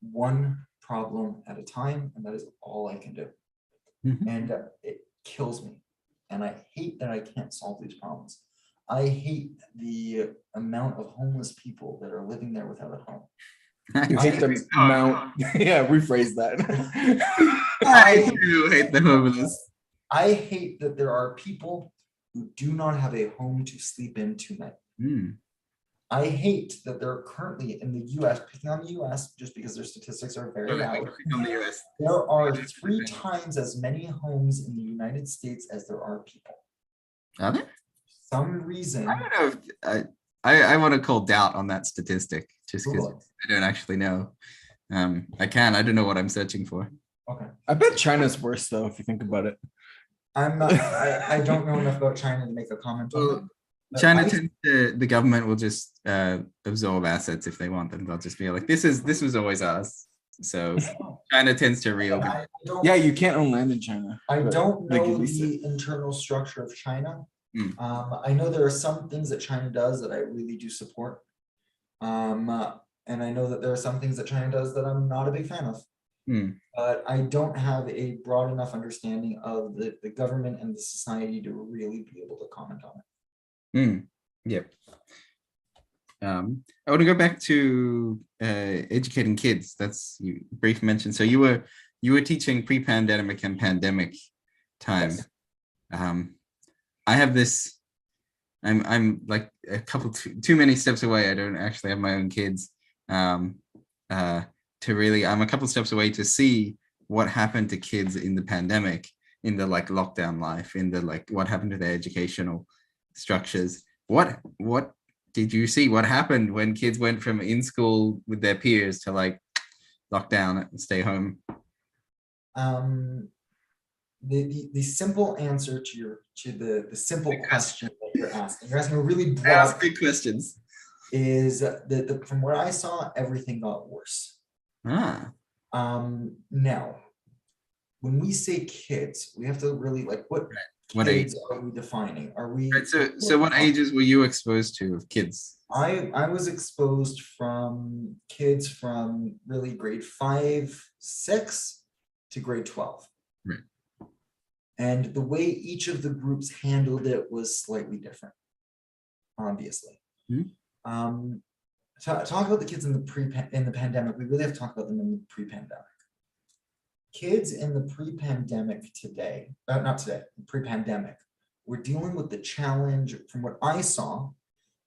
One problem at a time, and that is all I can do. And it kills me. And I hate that I can't solve these problems. I hate the amount of homeless people that are living there without a home. You hate the amount. Yeah, rephrase that. I do hate the homeless. I hate that there are people who do not have a home to sleep in tonight. I hate that they're currently in the US, picking on the US just because their statistics are very loud. There are 3 times as many homes in the United States as there are people. Are there? Some reason. I don't know. I want to call doubt on that statistic just because Google I don't actually know. I don't know what I'm searching for. Okay. I bet China's worse though, if you think about it. I'm not, I don't know enough about China to make a comment on that. China tends to, the government will just absorb assets if they want them. They'll just be like, this was always ours. So China tends to reopen. Yeah, you can't own land in China. I don't know lease the it. internal structure of China. I know there are some things that China does that I really do support. And I know that there are some things that China does that I'm not a big fan of. But I don't have a broad enough understanding of the government and the society to really be able to comment on it. Yep. I want to go back to educating kids. That's you brief mention. So you were teaching pre-pandemic and pandemic time. Yes. I have this. I'm like a couple too many steps away. I don't actually have my own kids. I'm a couple steps away to see what happened to kids in the pandemic, in the like lockdown life, in the like what happened to their educational structures. What did you see? What happened when kids went from in school with their peers to like lockdown and stay home? the simple answer to the simple Big question that you're asking. You're asking a really broad Ask big questions. is that from what I saw, everything got worse. Ah, Now, when we say kids, we have to really like what what kids age? are we defining? Are we Right, so what ages were you exposed to of kids? I was exposed from kids from really grade 5, 6 to grade 12. Right. And the way each of the groups handled it was slightly different, obviously. Talk about the kids in the pandemic. We really have to talk about them in the pre-pandemic. Kids in the pre-pandemic today, not today, pre-pandemic, we're dealing with the challenge. From what I saw,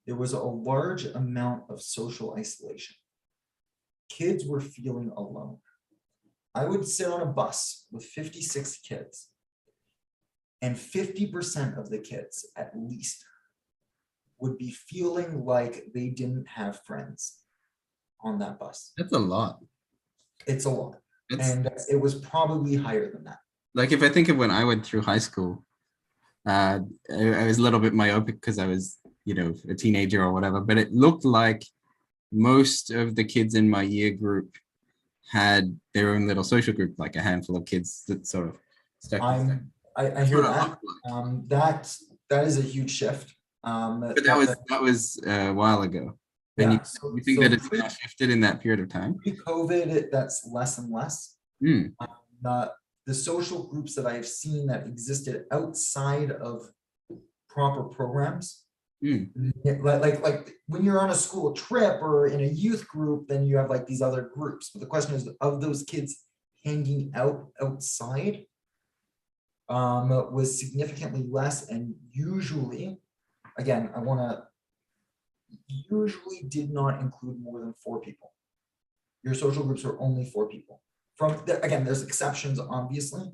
there was a large amount of social isolation. Kids were feeling alone. I would sit on a bus with 56 kids, and 50% of the kids, at least, would be feeling like they didn't have friends on that bus. That's a lot. It's a lot. It's And it was probably higher than that. like if I think of when I went through high school, I was a little bit myopic because I was, a teenager or whatever, but it looked like most of the kids in my year group had their own little social group, like a handful of kids that sort of stuck. I hear That's what it that. looked like. That is a huge shift. But that was a while ago. And Yeah, you think that it's now shifted in that period of time? Pre-COVID, that's less and less. Mm. The social groups that I've seen that existed outside of proper programs, like when you're on a school trip or in a youth group, then you have like these other groups. But the question is, of those kids hanging out outside, was significantly less, and usually, again, usually did not include more than 4 people. Your social groups are only 4 people. Again, there's exceptions, obviously.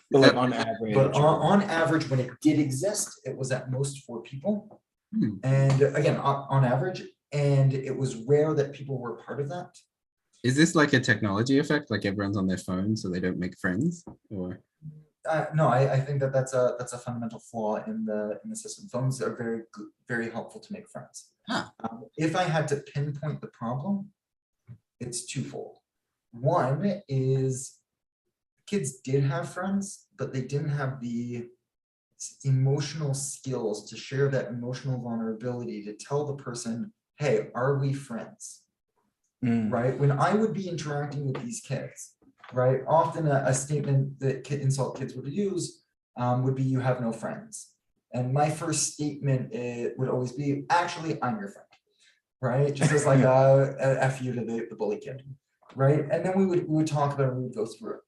But like on average. But on average, when it did exist, it was at most 4 people. And again, on average, and it was rare that people were part of that. Is this like a technology effect? Like everyone's on their phone, so they don't make friends, or? No, I think that's a fundamental flaw in the system. Phones are very good, very helpful to make friends. If I had to pinpoint the problem, it's twofold. One is kids did have friends, but they didn't have the emotional skills to share that emotional vulnerability to tell the person, hey, are we friends? Right? When I would be interacting with these kids, right, often a statement that insult kids would use would be, you have no friends. And my first statement would always be, actually, I'm your friend, right? Just as like a F you to the bully kid, right? And then we would talk about it, we would go through it.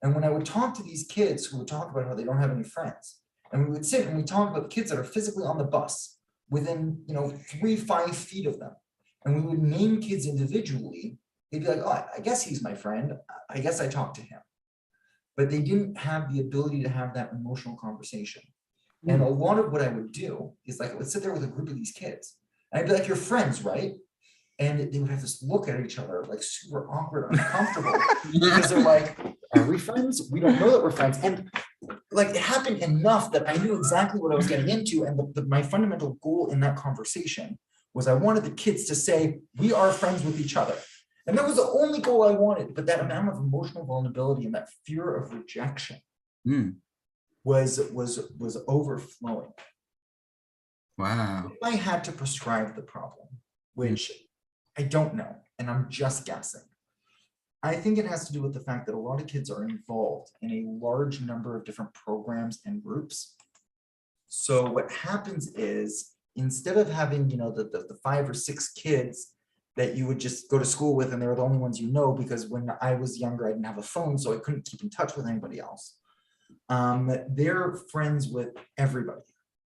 And when I would talk to these kids who would talk about how they don't have any friends, and we would sit and we talk about the kids that are physically on the bus within 3-5 feet of them, and we would name kids individually, they'd be like, oh, I guess he's my friend. I guess I talked to him. But they didn't have the ability to have that emotional conversation. And a lot of what I would do is like, I would sit there with a group of these kids. And I'd be like, you're friends, right? And they would have this look at each other, like super awkward, uncomfortable, because they're like, are we friends? We don't know that we're friends. And like, it happened enough that I knew exactly what I was getting into. And my fundamental goal in that conversation was I wanted the kids to say, we are friends with each other. And that was the only goal I wanted. But that amount of emotional vulnerability and that fear of rejection was overflowing. Wow. If I had to prescribe the problem, which I don't know, and I'm just guessing, I think it has to do with the fact that a lot of kids are involved in a large number of different programs and groups. So what happens is, instead of having, the 5 or 6 kids that you would just go to school with, and they were the only ones because when I was younger, I didn't have a phone, so I couldn't keep in touch with anybody else. They're friends with everybody.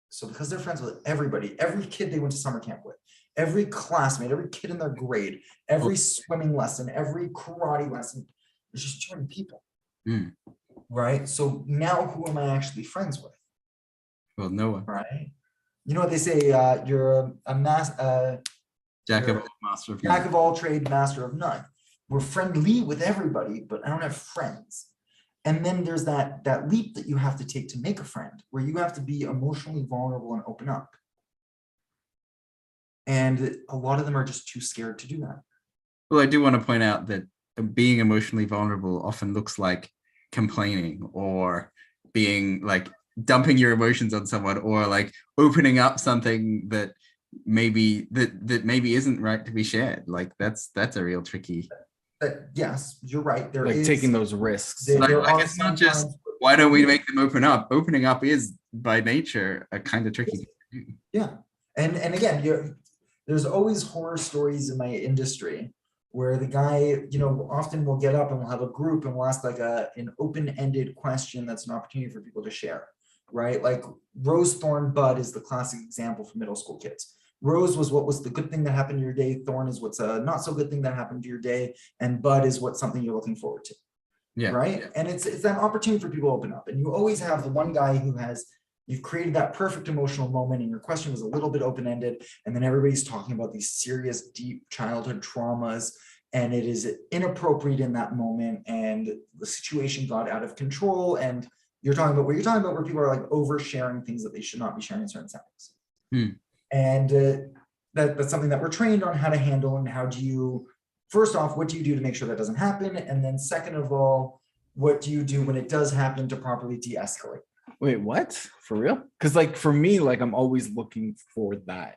So because they're friends with everybody, every kid they went to summer camp with, every classmate, every kid in their grade, every swimming lesson, every karate lesson, there's just too many people. Right? So now who am I actually friends with? Well, no one. Right? You know what they say, you're a Jack of all, master of Jack none. of all trade, master of none. We're friendly with everybody, but I don't have friends. And then there's that leap that you have to take to make a friend, where you have to be emotionally vulnerable and open up. And a lot of them are just too scared to do that. Well, I do want to point out that being emotionally vulnerable often looks like complaining or being like dumping your emotions on someone, or like opening up something that maybe isn't right to be shared. Like that's a real tricky. Yes, you're right. There Like is taking those risks. there Like are it's not some just times- why don't we make them open up? Opening up is by nature a kind of tricky thing to do. Yeah, and again, there's always horror stories in my industry where the guy, often will get up and we'll have a group and we'll ask like an open-ended question that's an opportunity for people to share, right? Like Rose, Thorn, Bud is the classic example for middle school kids. Rose was what was the good thing that happened to your day. Thorn is what's a not so good thing that happened to your day. And Bud is what's something you're looking forward to. Yeah. Right. Yeah. And it's that opportunity for people to open up. And you always have the one guy who you've created that perfect emotional moment and your question was a little bit open-ended. And then everybody's talking about these serious, deep childhood traumas. And it is inappropriate in that moment. And the situation got out of control. And you're talking about where people are like oversharing things that they should not be sharing in certain settings. And that's something that we're trained on how to handle. And how do you, first off, what do you do to make sure that doesn't happen? And then second of all, what do you do when it does happen to properly de-escalate? Wait, what? For real? Because like for me, like I'm always looking for that.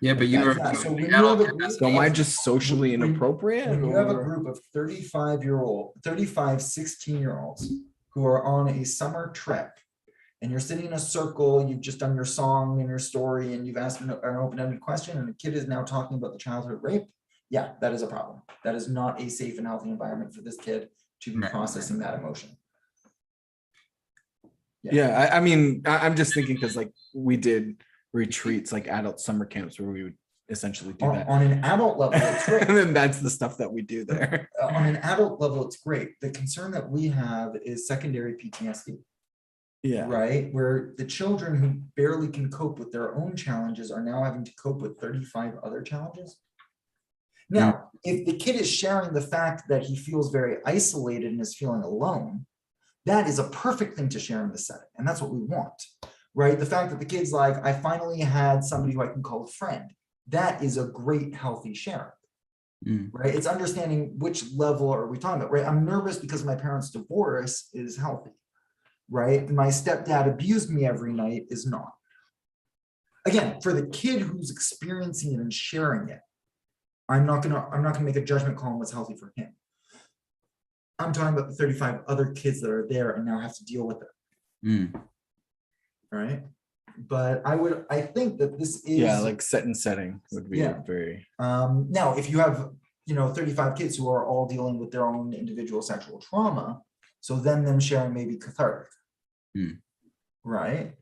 Yeah, but you're So when you have a group, So am I just socially inappropriate? when you have a or- group of 35, 16-year-olds who are on a summer trip, and you're sitting in a circle, you've just done your song and your story, and you've asked an open-ended question, and the kid is now talking about the childhood rape, yeah, that is a problem. That is not a safe and healthy environment for this kid to be Right. processing that emotion. Yeah, I mean, I'm just thinking because like we did retreats, like adult summer camps, where we would essentially do that. On an adult level, it's great. And then that's the stuff that we do there. On an adult level, it's great. The concern that we have is secondary PTSD. Yeah. Right? Where the children who barely can cope with their own challenges are now having to cope with 35 other challenges. Now, if the kid is sharing the fact that he feels very isolated and is feeling alone, that is a perfect thing to share in the setting. And that's what we want, right? The fact that the kid's like, I finally had somebody who I can call a friend. That is a great, healthy sharing, right? It's understanding which level are we talking about, right? I'm nervous because my parents' divorce is healthy. Right? My stepdad abused me every night is not. Again, for the kid who's experiencing it and sharing it, I'm not gonna make a judgment call on what's healthy for him. I'm talking about the 35 other kids that are there and now have to deal with it. Right? But I think that this is like set and setting would be very now if you have 35 kids who are all dealing with their own individual sexual trauma, so then them sharing may be cathartic. Right?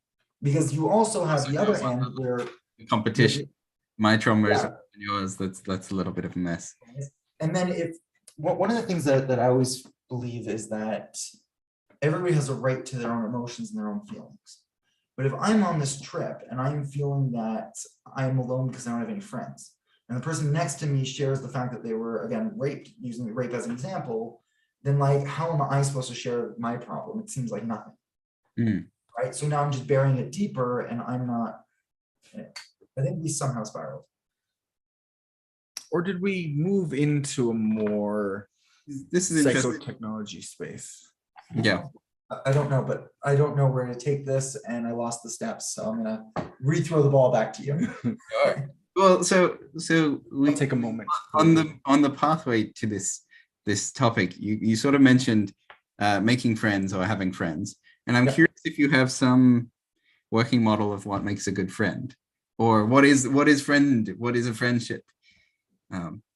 Because you also have the other end where competition. My trauma is yours. That's a little bit of a mess. And then one of the things that I always believe is that everybody has a right to their own emotions and their own feelings. But if I'm on this trip and I'm feeling that I'm alone because I don't have any friends, and the person next to me shares the fact that they were, again, raped, using rape as an example, then like, how am I supposed to share my problem? It seems like nothing. Right? So now I'm just burying it deeper and I'm not, I think we somehow spiraled. Or did we move into a more This is interesting. psychotechnology space? Yeah. I don't know, but I don't know where to take this and I lost the steps. So I'm gonna rethrow the ball back to you. Well, so we I'll take a moment. on the pathway to this topic. You sort of mentioned making friends or having friends. And I'm curious if you have some working model of what makes a good friend, or what is a friendship.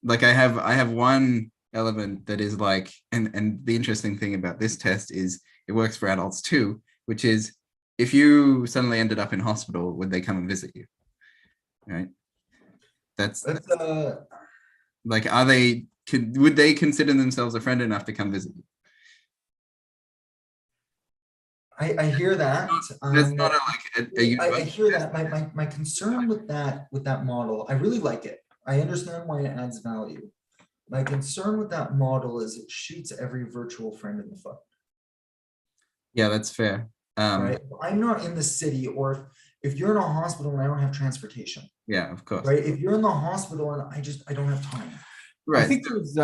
Like I have one element that is like, and the interesting thing about this test is it works for adults too, which is if you suddenly ended up in hospital, would they come and visit you? Right. That's like, would they consider themselves a friend enough to come visit you? I hear that. That's not I hear that. My concern with that model, I really like it. I understand why it adds value. My concern with that model is it shoots every virtual friend in the foot. Yeah, that's fair. Right? I'm not in the city, or if you're in a hospital and I don't have transportation, Yeah, of course. right? If you're in the hospital and I don't have time. I Right. think there's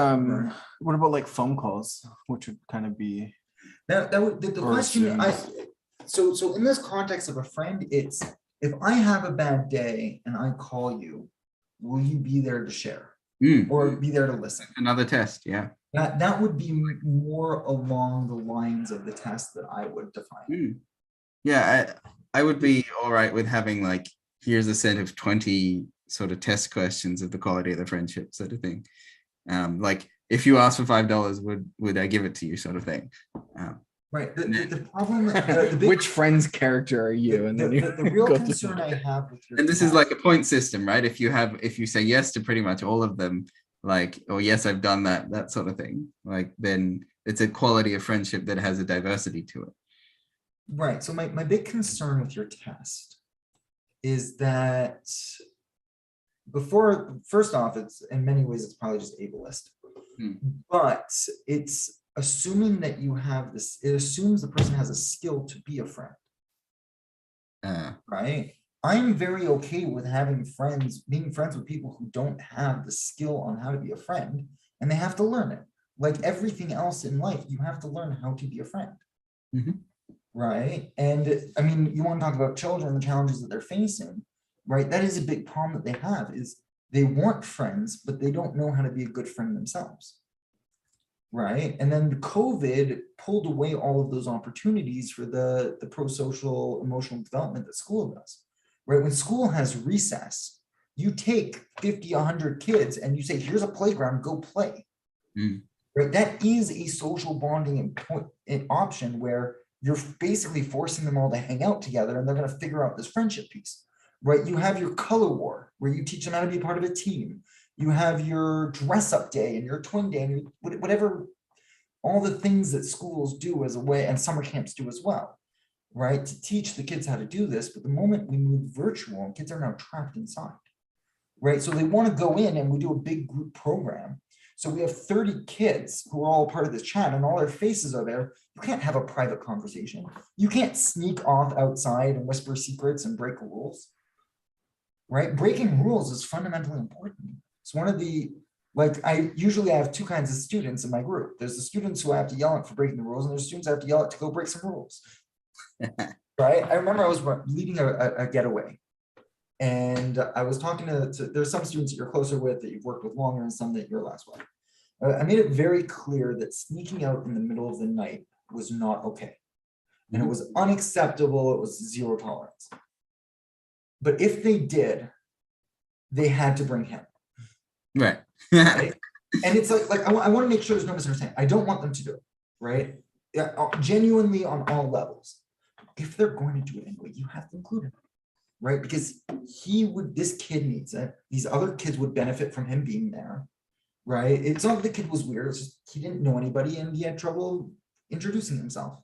what about like phone calls, which would kind of be That would, the Or question, Zooms. so in this context of a friend, it's, if I have a bad day and I call you, will you be there to share or be there to listen? Another test. Yeah. That would be more along the lines of the test that I would define. Yeah, I would be all right with having like, here's a set of 20 sort of test questions of the quality of the friendship sort of thing. Like if you ask for $5, would I give it to you sort of thing? Right. The problem, the big, which friend's character are you? And then you the real go through- concern I have with your And this is test- like a point system, right? If you say yes to pretty much all of them, like, oh yes, I've done that sort of thing, like then it's a quality of friendship that has a diversity to it. Right. So my big concern with your test is that first off, it's in many ways, it's probably just ableist, but it's assuming that you have this, it assumes the person has a skill to be a friend, right? I'm very okay with being friends with people who don't have the skill on how to be a friend, and they have to learn it. Like everything else in life, you have to learn how to be a friend. Right. And I mean, you want to talk about children, the challenges that they're facing, right? That is a big problem that they have, is they want friends, but they don't know how to be a good friend themselves. Right. And then COVID pulled away all of those opportunities for the pro-social emotional development that school does. Right. When school has recess, you take 50, 100 kids and you say, here's a playground, go play. Right. That is a social bonding option where you're basically forcing them all to hang out together, and they're going to figure out this friendship piece, right? You have your color war where you teach them how to be part of a team. You have your dress up day and your twin day and whatever, all the things that schools do as a way, and summer camps do as well, right? To teach the kids how to do this. But the moment we move virtual, kids are now trapped inside, right? So they want to go in and we do a big group program. So we have 30 kids who are all part of this chat and all their faces are there. You can't have a private conversation. You can't sneak off outside and whisper secrets and break rules, right? Breaking rules is fundamentally important. It's one of the, like, I usually have two kinds of students in my group. There's the students who I have to yell at for breaking the rules, and there's students I have to yell at to go break some rules, right? I remember I was leading a getaway, and I was talking to there's some students that you're closer with that you've worked with longer and some that you're less with. I made it very clear that sneaking out in the middle of the night was not okay. And it was unacceptable. It was zero tolerance. But if they did, they had to bring him. Right. Right? And it's like I want to make sure there's no misunderstanding. I don't want them to do it, right? Yeah, genuinely on all levels. If they're going to do it anyway, you have to include him. Right? Because this kid needs it. These other kids would benefit from him being there. Right? It's not that the kid was weird. It's just he didn't know anybody and he had trouble introducing himself.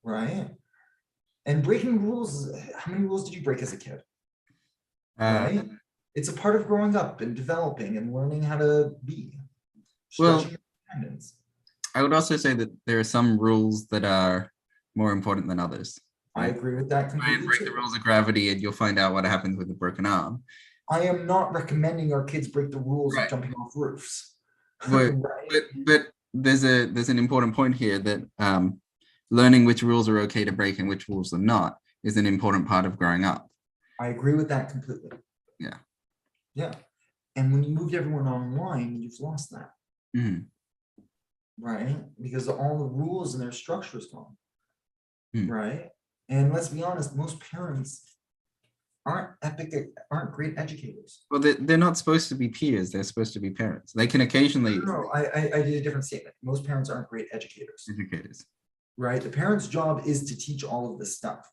Right? And breaking rules, how many rules did you break as a kid? Right? It's a part of growing up and developing and learning how to be. Well, Stretching your independence. I would also say that there are some rules that are more important than others. I agree with that Try and completely. break the Too. rules of gravity and you'll find out what happens with a broken arm. I am not recommending our kids break the rules Right. of jumping off roofs. But, Right? but there's an important point here that learning which rules are okay to break and which rules are not is an important part of growing up. I agree with that completely. Yeah. Yeah. And when you moved everyone online, you've lost that. Right? Because all the rules and their structure is gone. Right? And let's be honest, most parents aren't great educators. Well, they're not supposed to be peers. They're supposed to be parents. They can occasionally No, I did a different statement. Most parents aren't great educators. educators. Right? The parent's job is to teach all of this stuff.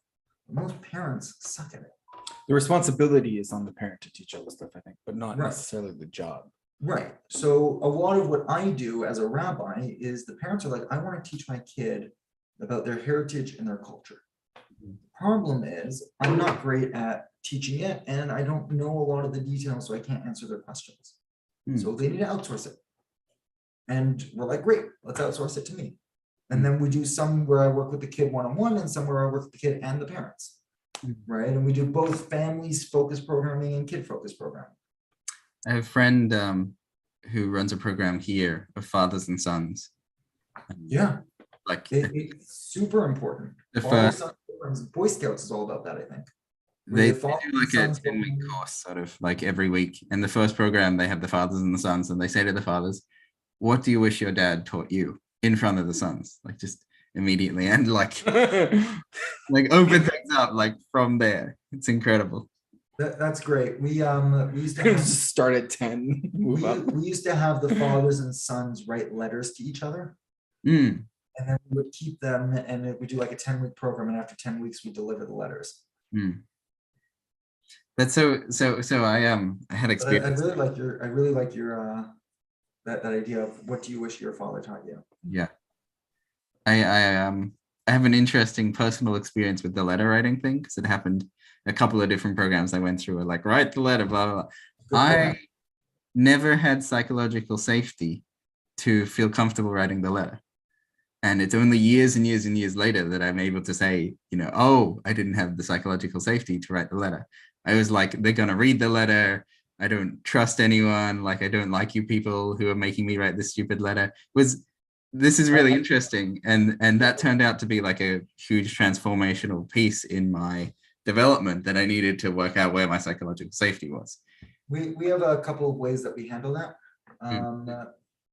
Most parents suck at it. The responsibility is on the parent to teach all this stuff, I think, but not Right. necessarily the job. Right. So a lot of what I do as a rabbi is the parents are like, I want to teach my kid about their heritage and their culture. The problem is I'm not great at teaching it and I don't know a lot of the details, so I can't answer their questions. So they need to outsource it. And we're like, great, let's outsource it to me. And then we do some where I work with the kid one-on-one and some where I work with the kid and the parents, right? And we do both families focused programming and kid focused programming. I have a friend who runs a program here of fathers and sons. Yeah, Like it's super important. the Father, first, son programs, Boy Scouts is all about that, I think. they The father do like and a sons 10-week program- course sort of like every week. And the first program, they have the fathers and the sons, and they say to the fathers, what do you wish your dad taught you, in front of the sons? Like just immediately, and like open things up like from there. It's incredible. That's great. We used to have Just start at 10, move up. we used to have the fathers and sons write letters to each other, Mm. and then we would keep them, and we do like a 10-week program, and after 10 weeks we deliver the letters. Mm. That's so I had But I experience. really like your that idea of what do you wish your father taught you? Yeah. I have an interesting personal experience with the letter writing thing, because it happened a couple of different programs I went through, like write the letter, blah, blah, blah. Good I program. never had psychological safety to feel comfortable writing the letter. And it's only years and years and years later that I'm able to say, oh, I didn't have the psychological safety to write the letter. I was like, they're going to read the letter. I don't trust anyone. Like, I don't like you people who are making me write this stupid letter. This is really interesting. And that turned out to be like a huge transformational piece in my development that I needed to work out where my psychological safety was. We have a couple of ways that we handle that.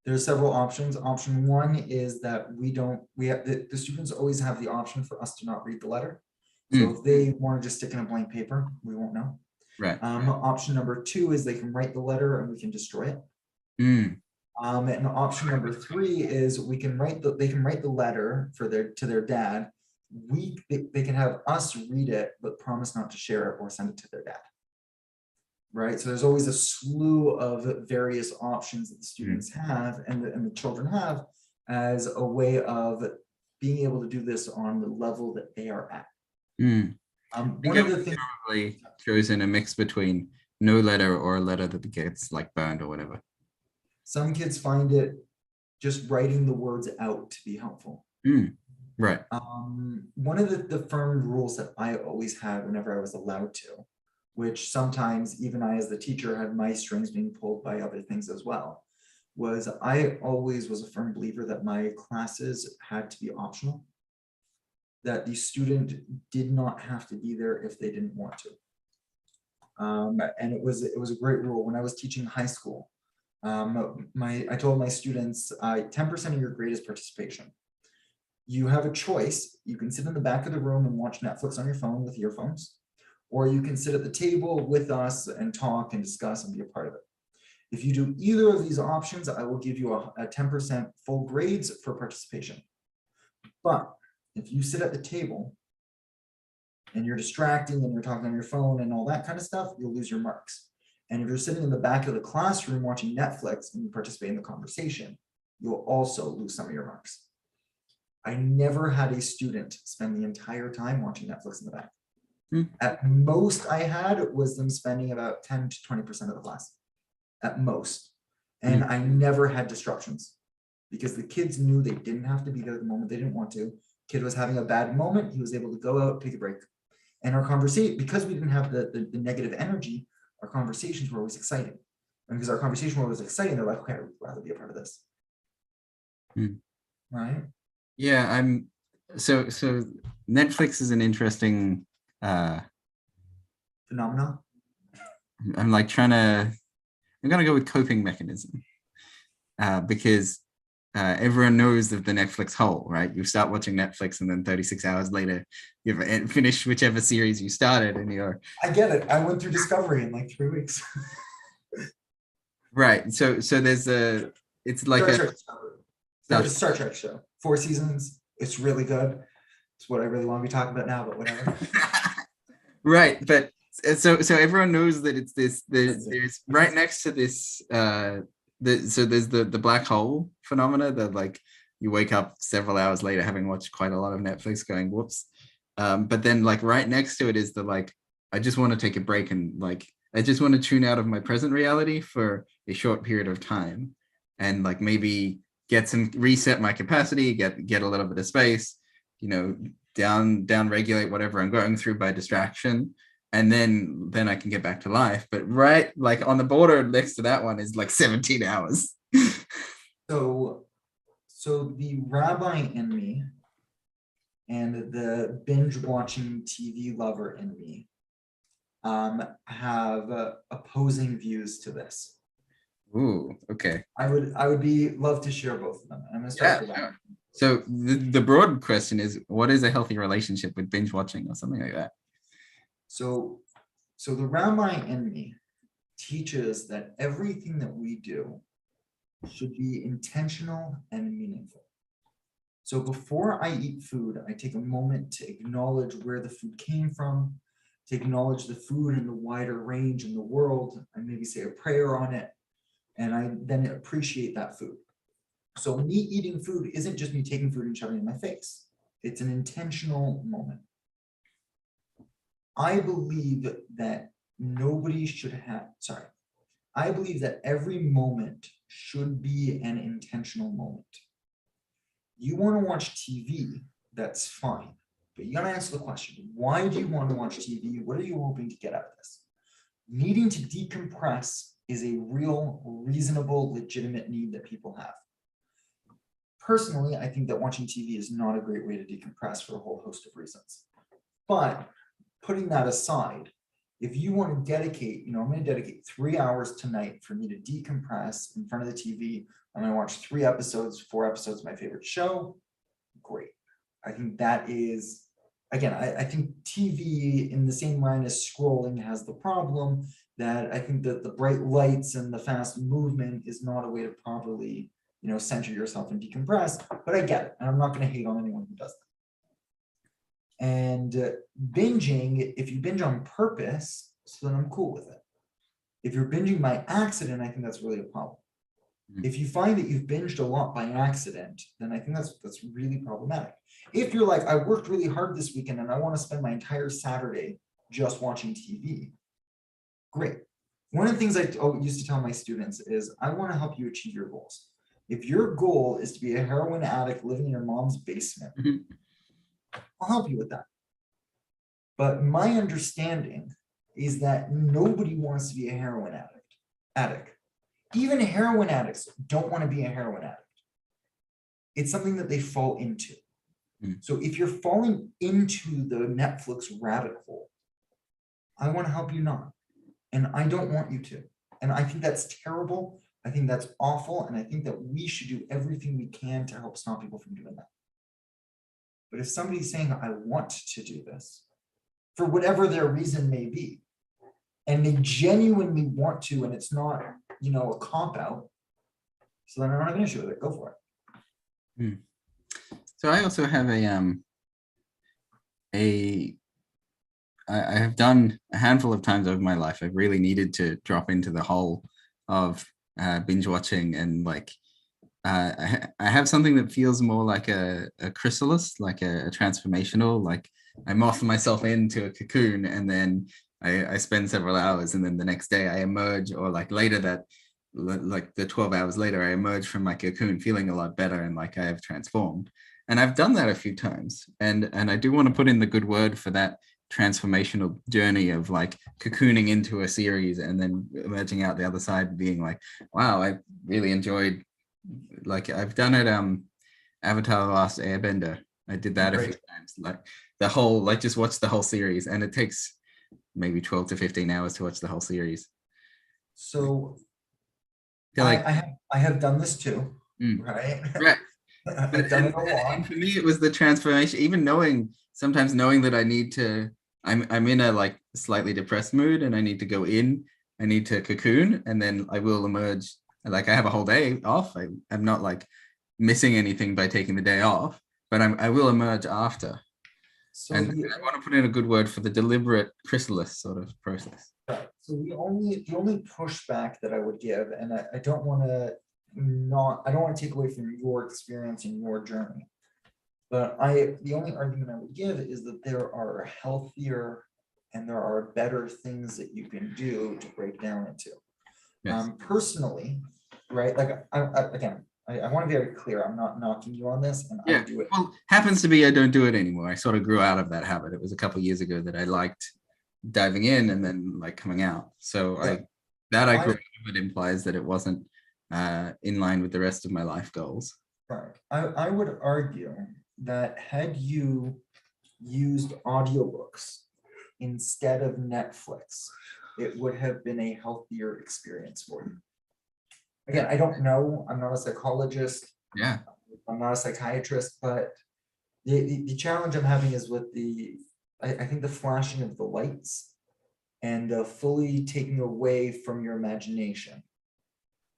There's several options. Option one is that the students always have the option for us to not read the letter. So if they want to just stick in a blank paper, we won't know. Right. Option number two is they can write the letter and we can destroy it. Mm. And option number three is they can write the letter to their dad. They can have us read it, but promise not to share it or send it to their dad. Right. So there's always a slew of various options that the students have and the children have as a way of being able to do this on the level that they are at. Mm. One of the things probably chosen a mix between no letter or a letter that gets like burned or whatever. some kids find it just writing the words out to be helpful. Right. One of the firm rules that I always had whenever I was allowed to, which sometimes even I as the teacher had my strings being pulled by other things as well, was I always was a firm believer that my classes had to be optional, that the student did not have to be there if they didn't want to. And it was a great rule when I was teaching high school. I told my students, 10% of your grade is participation. You have a choice. You can sit in the back of the room and watch Netflix on your phone with earphones, or you can sit at the table with us and talk and discuss and be a part of it. If you do either of these options, I will give you a 10% full grades for participation. But if you sit at the table and you're distracting and you're talking on your phone and all that kind of stuff, you'll lose your marks. And if you're sitting in the back of the classroom watching Netflix and you participate in the conversation, you'll also lose some of your marks. I never had a student spend the entire time watching Netflix in the back. At most I had was them spending about 10 to 20% of the class, at most. And I never had disruptions because the kids knew they didn't have to be there at the moment they didn't want to. Kid was having a bad moment, he was able to go out, take a break. And our conversation, because we didn't have the negative energy, our conversations were always exciting. And because our conversation was exciting, they're like, okay, I'd rather be a part of this. Right? Yeah, so Netflix is an interesting Phenomenon. I'm gonna go with coping mechanism, because everyone knows of the Netflix hole, right? You start watching Netflix and then 36 hours later you've finished whichever series you started and you're I get it. I went through Discovery in like 3 weeks. right. So there's it's like a Star Trek show, 4 seasons. It's really good. It's what I really want to be talking about now, but whatever. Right, but so everyone knows that it's there's right next to this so there's the black hole phenomena that like you wake up several hours later having watched quite a lot of Netflix going whoops, but then like right next to it is the like I just want to take a break and like I just want to tune out of my present reality for a short period of time and like maybe get some reset my capacity, get a little bit of space, down regulate whatever I'm going through by distraction, and then I can get back to life. But right, like on the border next to that one is like 17 hours. So the rabbi in me and the binge watching TV lover in me have opposing views to this. Ooh, okay. I would love to share both of them. I'm gonna start with that. Sure. So the broad question is, what is a healthy relationship with binge watching or something like that? So the rabbi in me teaches that everything that we do should be intentional and meaningful. So before I eat food, I take a moment to acknowledge where the food came from, to acknowledge the food in the wider range in the world. I maybe say a prayer on it, and I then appreciate that food. So me eating food isn't just me taking food and shoving it in my face. It's an intentional moment. I believe that I believe that every moment should be an intentional moment. You want to watch TV, that's fine. But you gotta answer the question, why do you want to watch TV? What are you hoping to get out of this? Needing to decompress is a real, reasonable, legitimate need that people have. Personally, I think that watching TV is not a great way to decompress for a whole host of reasons. But putting that aside, if you want to dedicate, I'm going to dedicate 3 hours tonight for me to decompress in front of the TV. I'm going to watch 4 episodes of my favorite show. Great. I think that is, again, I think TV in the same line as scrolling has the problem that I think that the bright lights and the fast movement is not a way to properly, center yourself and decompress, but I get it. And I'm not going to hate on anyone who does that. And binging, if you binge on purpose, so then I'm cool with it. If you're binging by accident, I think that's really a problem. If you find that you've binged a lot by accident, then I think that's really problematic. If you're like, I worked really hard this weekend and I want to spend my entire Saturday just watching TV, great. One of the things I used to tell my students is I want to help you achieve your goals. If your goal is to be a heroin addict living in your mom's basement, I'll help you with that. But my understanding is that nobody wants to be a heroin addict. Even heroin addicts don't want to be a heroin addict. It's something that they fall into. So if you're falling into the Netflix rabbit hole, I want to help you not. And I don't want you to. And I think that's terrible. I think that's awful. And I think that we should do everything we can to help stop people from doing that. But if somebody's saying, I want to do this, for whatever their reason may be, and they genuinely want to, and it's not, a cop out, so then I don't have an issue with it. Go for it. So I also have I have done a handful of times over my life. I've really needed to drop into the hole of binge watching, and I have something that feels more like a chrysalis, like a transformational, like I moth myself into a cocoon and then I spend several hours, and then the next day I emerge, or like later the 12 hours later, I emerge from my cocoon feeling a lot better and like I have transformed. And I've done that a few times. And I do want to put in the good word for that transformational journey of like cocooning into a series and then emerging out the other side being like, wow, I really enjoyed, like I've done it, Avatar: The Last Airbender. I did that a few times, like the whole, like just watch the whole series, and it takes maybe 12 to 15 hours to watch the whole series. So like, I have done this too, right? Right. I've done it a lot. And for me, it was the transformation, even sometimes knowing that I need to, I'm in a like slightly depressed mood and I need to go in, I need to cocoon, and then I will emerge. Like I have a whole day off. I'm not like missing anything by taking the day off, but I will emerge after. So and I want to put in a good word for the deliberate chrysalis sort of process. Right. So the only pushback that I would give, and I don't want to take away from your experience and your journey, but the only argument I would give is that there are healthier and there are better things that you can do to break down into. Yes. Personally, right? Like again, I want to be very clear. I'm not knocking you on this, and I Yeah. do it. Well, happens to be I don't do it anymore. I sort of grew out of that habit. It was a couple of years ago that I liked diving in and then like coming out. So Yeah. I grew out of it implies that it wasn't in line with the rest of my life goals. Right. I would argue that had you used audiobooks instead of Netflix, it would have been a healthier experience for you. Again, I don't know. I'm not a psychologist. Yeah. I'm not a psychiatrist, but the challenge I'm having is with I think the flashing of the lights and fully taking away from your imagination.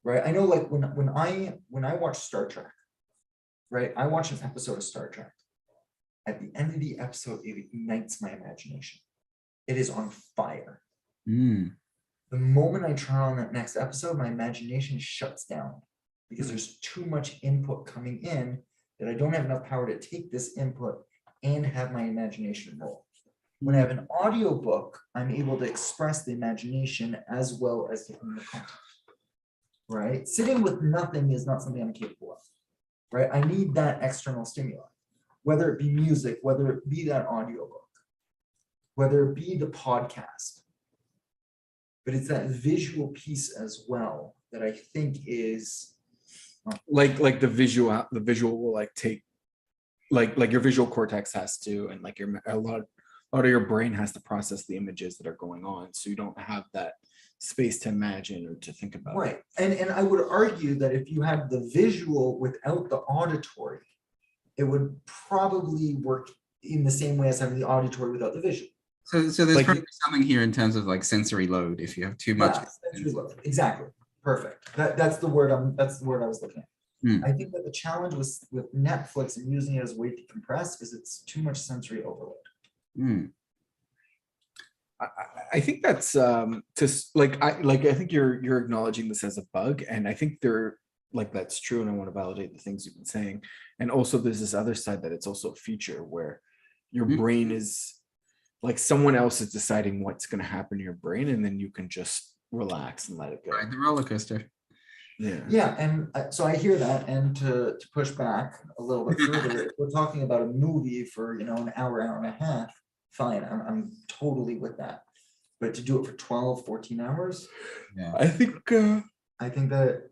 Right. I know, like when I watch Star Trek, right? I watch an episode of Star Trek. At the end of the episode, it ignites my imagination. It is on fire. The moment I turn on that next episode, my imagination shuts down because there's too much input coming in that I don't have enough power to take this input and have my imagination roll. When I have an audiobook, I'm able to express the imagination as well as the content. Right? Sitting with nothing is not something I'm capable of. Right? I need that external stimuli, whether it be music, whether it be that audiobook, whether it be the podcast. But it's that visual piece as well that I think is like the visual will like take like your visual cortex has to, and like a lot of your brain has to process the images that are going on, so you don't have that space to imagine or to think about. right. And I would argue that if you had the visual without the auditory, it would probably work in the same way as having the auditory without the visual. So there's Like probably something here in terms of like sensory load. If you have too much, Yeah, sensory load. Exactly. Perfect. That's the word I was looking at. I think that the challenge with Netflix and using it as a way to decompress is it's too much sensory overload. I think that's just like I think you're acknowledging this as a bug, and I think that's true, and I want to validate the things you've been saying. And also there's this other side that it's also a feature where your brain is like someone else is deciding what's going to happen to your brain, and then you can just relax and let it go. Ride the roller coaster. Yeah, and so I hear that, and to push back a little bit further, if we're talking about a movie for an hour and a half, fine, I'm totally with that. But to do it for 12, 14 hours, Yeah, I think that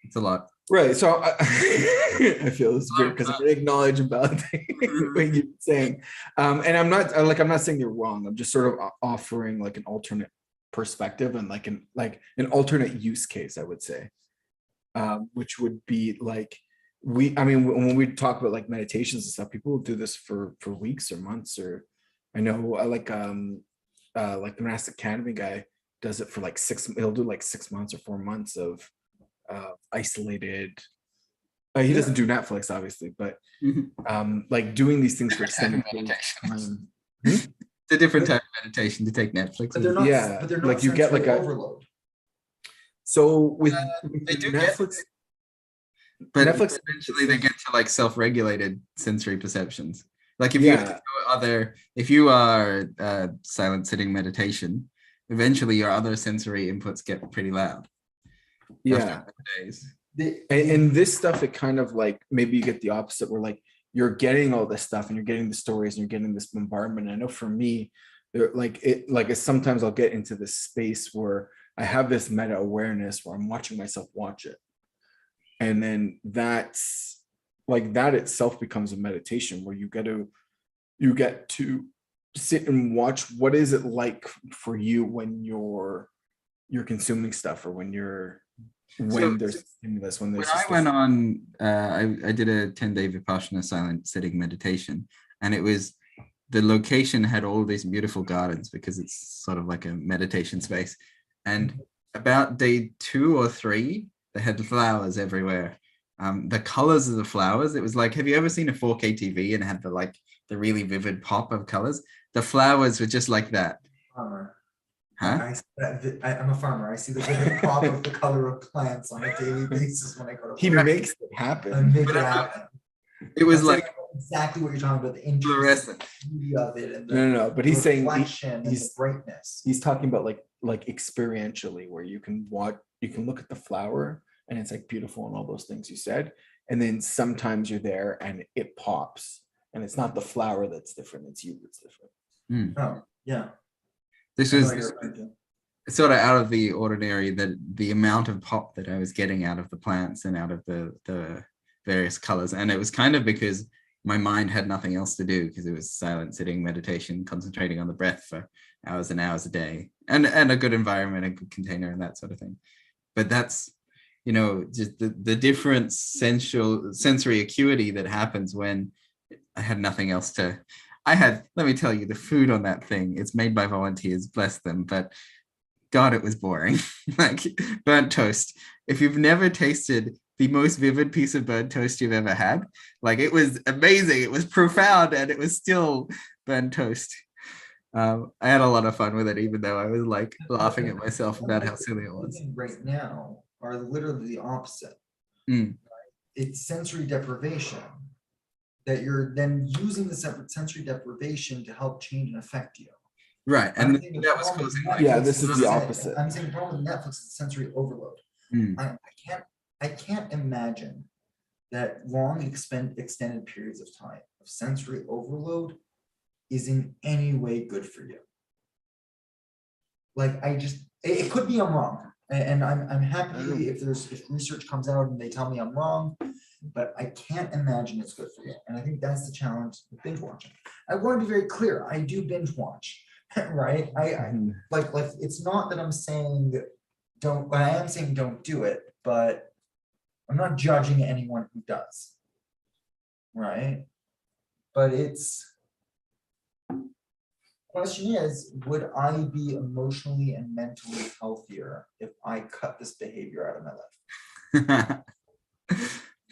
it's a lot. right. So I feel it's weird because I'm going to acknowledge and validate what you're saying, and I'm not saying you're wrong. I'm just sort of offering like an alternate perspective and like an alternate use case, I would say, which would be like when we talk about like meditations and stuff, people will do this for weeks or months. Or I know like the monastic academy guy does it for like he'll do like 6 months or 4 months of isolated. He doesn't do Netflix obviously, but like doing these things for extended periods of time. It's a different type of meditation to take Netflix. but they're not, but they're not like you get like sensory a overload. so with they do Netflix, but Netflix eventually they get to like self-regulated sensory perceptions. Like if you have to go if you are silent sitting meditation, eventually your other sensory inputs get pretty loud. Yeah. And this stuff, it kind of like maybe you get the opposite where like you're getting all this stuff and you're getting the stories and you're getting this bombardment. I know for me, sometimes I'll get into this space where I have this meta awareness where I'm watching myself watch it. And then that's like that itself becomes a meditation where you get to sit and watch what is it like for you when you're consuming stuff, or when there's stimulus, when there's I went on I did a 10-day Vipassana silent sitting meditation, and it was the location had all these beautiful gardens because it's sort of like a meditation space, and about day 2 or 3 they had flowers everywhere. The colors of the flowers, it was like, have you ever seen a 4K TV and had the really vivid pop of colors? The flowers were just like that. Huh? I'm a farmer. I see the vivid pop of the color of plants on a daily basis when I go to. He makes it happen. It was like exactly what you're talking about, the fluorescent beauty of it, and no, but he's saying the brightness. He's talking about like experientially, where you can look at the flower and it's like beautiful and all those things you said. And then sometimes you're there and it pops, and it's not the flower that's different, it's you that's different. Oh, yeah. This I know was what you're referring to. sort of out of the ordinary, that the amount of pop that I was getting out of the plants and out of the various colors. And it was kind of because my mind had nothing else to do, because it was silent sitting, meditation, concentrating on the breath for hours and hours a day, and a good environment, a good container, and that sort of thing. But that's, you know, just the different sensory acuity that happens when I had nothing else to. Let me tell you, the food on that thing, it's made by volunteers, bless them, but God, it was boring. Like burnt toast. If you've never tasted the most vivid piece of burnt toast you've ever had, like, it was amazing, it was profound, and it was still burnt toast. I had a lot of fun with it, even though I was like laughing at myself about how silly it was. Right now are literally the opposite. Mm. It's sensory deprivation, that you're then using the separate sensory deprivation to help change and affect you. Right, I'm and saying the that was problem with causing Netflix Yeah, this is the that- opposite. I'm saying the problem with Netflix is sensory overload. Mm. I can't imagine that long extended periods of time of sensory overload is in any way good for you. Like, it could be I'm wrong, and I'm happy if research comes out and they tell me I'm wrong, but I can't imagine it's good for you. And I think that's the challenge with binge watching. I want to be very clear, I do binge watch, right? I like it's not that I'm saying don't, but I am saying don't do it, but I'm not judging anyone who does, right? But question is, would I be emotionally and mentally healthier if I cut this behavior out of my life? I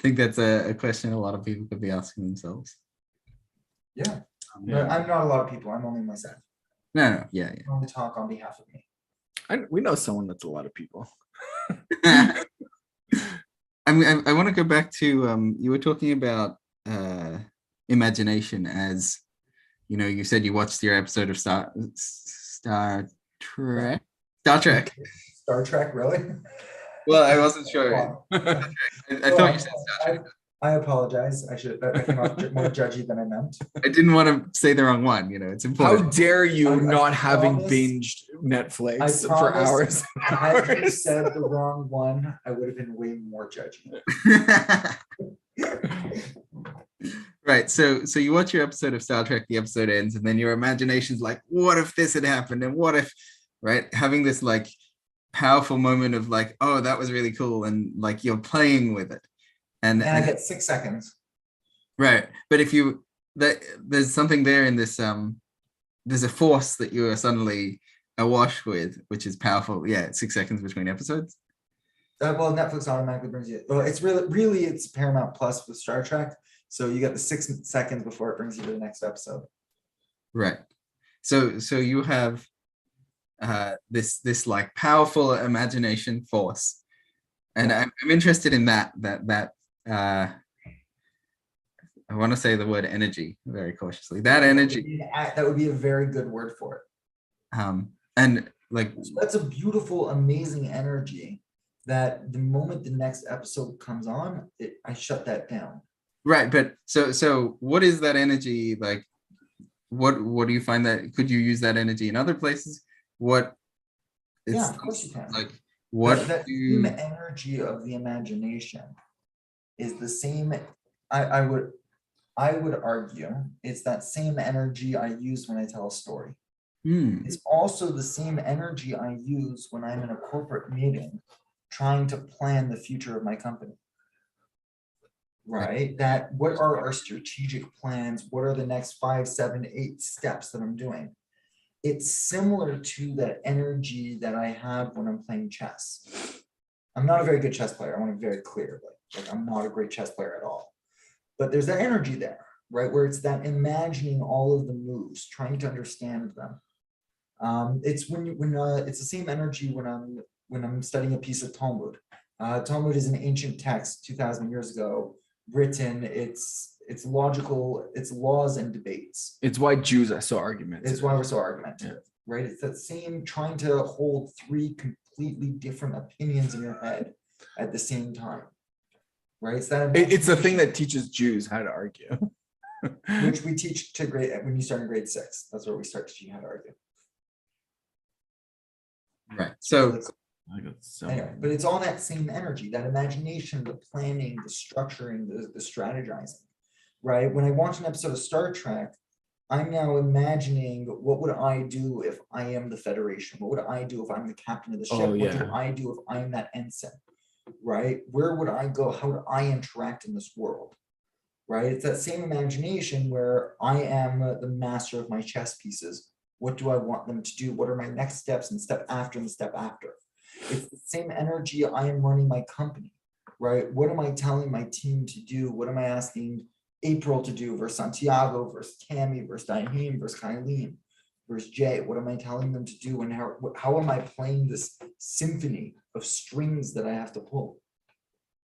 think that's a question a lot of people could be asking themselves. Yeah, but I'm not a lot of people. I'm only myself. No, yeah. I only talk on behalf of me. We know someone that's a lot of people. I mean, I want to go back to you were talking about imagination, as you know, you said you watched your episode of Star Trek. Star Trek, really? Well, I wasn't sure. Wow. I thought you said Star Trek. I apologize. I came off more judgy than I meant. I didn't want to say the wrong one. You know, it's How important. dare you I not having promise- binged Netflix I for promise hours? and Had you hours? said the wrong one, I would have been way more judgy. Right. So you watch your episode of Star Trek, the episode ends, and then your imagination's like, what if this had happened? And what if, right? Having this like powerful moment of like, oh, that was really cool. And like you're playing with it. And I get 6 seconds. right. But if there's something there in this, there's a force that you are suddenly awash with, which is powerful. Yeah. 6 seconds between episodes. Well, Netflix automatically brings you. Well, it's really it's Paramount Plus with Star Trek. So you get the 6 seconds before it brings you to the next episode. Right. So you have this like powerful imagination force, and I'm interested in that I want to say the word energy very cautiously. That energy. That would be a very good word for it. And like So that's a beautiful, amazing energy that the moment the next episode comes on, I shut that down. right, but so what is that energy like? What do you find that could you use that energy in other places? What Yeah, of course you can. Like what that same energy of the imagination is the same. I would argue it's that same energy I use when I tell a story. It's also the same energy I use when I'm in a corporate meeting trying to plan the future of my company. Right? That what are our strategic plans? What are the next 5, 7, 8 steps that I'm doing? It's similar to that energy that I have when I'm playing chess. I'm not a very good chess player. I want to be very clear. Like I'm not a great chess player at all. But there's that energy there, right? Where it's that imagining all of the moves, trying to understand them. It's it's the same energy when I'm studying a piece of Talmud. Talmud is an ancient text 2,000 years ago, written. It's logical, it's laws and debates. It's why Jews are so argumentative. It's why we're so argumentative, right? It's that same trying to hold 3 completely different opinions in your head at the same time, right? It's that It's the thing imagination, that teaches Jews how to argue. which we teach to grade when you start in grade 6. That's where we start teaching how to argue. Right. Really So cool. Anyway, but it's all that same energy, that imagination, the planning, the structuring, the strategizing, right? When I watch an episode of Star Trek, I'm now imagining, what would I do if I am the Federation? What would I do if I'm the captain of the ship? Oh, What yeah. do I do if I'm that ensign? Right? Where would I go? How would I interact in this world? Right? It's that same imagination where I am the master of my chess pieces. What do I want them to do? What are my next steps and step after and step after? It's the same energy. I am running my company, right? What am I telling my team to do? What am I asking April to do versus Santiago versus Tammy versus Diane versus Kylene versus Jay? What am I telling them to do? And how am I playing this symphony of strings that I have to pull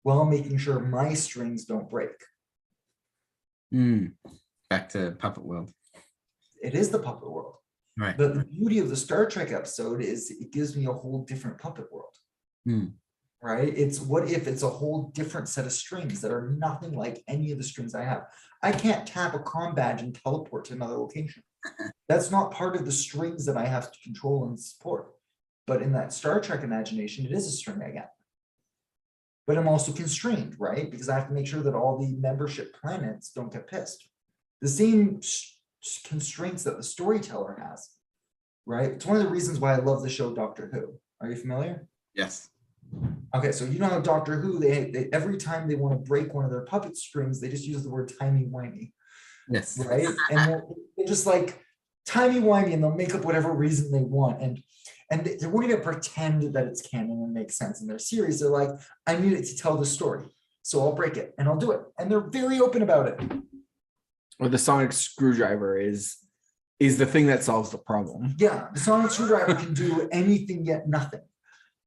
while making sure my strings don't break? back to Puppet World. It is the puppet world. Right. But the beauty of the Star Trek episode is it gives me a whole different puppet world. Right? It's what if it's a whole different set of strings that are nothing like any of the strings I have. I can't tap a comm badge and teleport to another location. That's not part of the strings that I have to control and support. But in that Star Trek imagination, it is a string I get. But I'm also constrained, right? Because I have to make sure that all the membership planets don't get pissed. The same constraints that the storyteller has, right? It's one of the reasons why I love the show Doctor Who. Are you familiar? Yes. Okay, so you know how Doctor Who, they every time they want to break one of their puppet strings, they just use the word timey-wimey, Yes. right? And they're just like timey-wimey, and they'll make up whatever reason they want. And they won't even pretend that it's canon and makes sense in their series. They're like, I need it to tell the story, so I'll break it and I'll do it. And they're very open about it. Or the sonic screwdriver is the thing that solves the problem. Yeah, the sonic screwdriver can do anything yet nothing,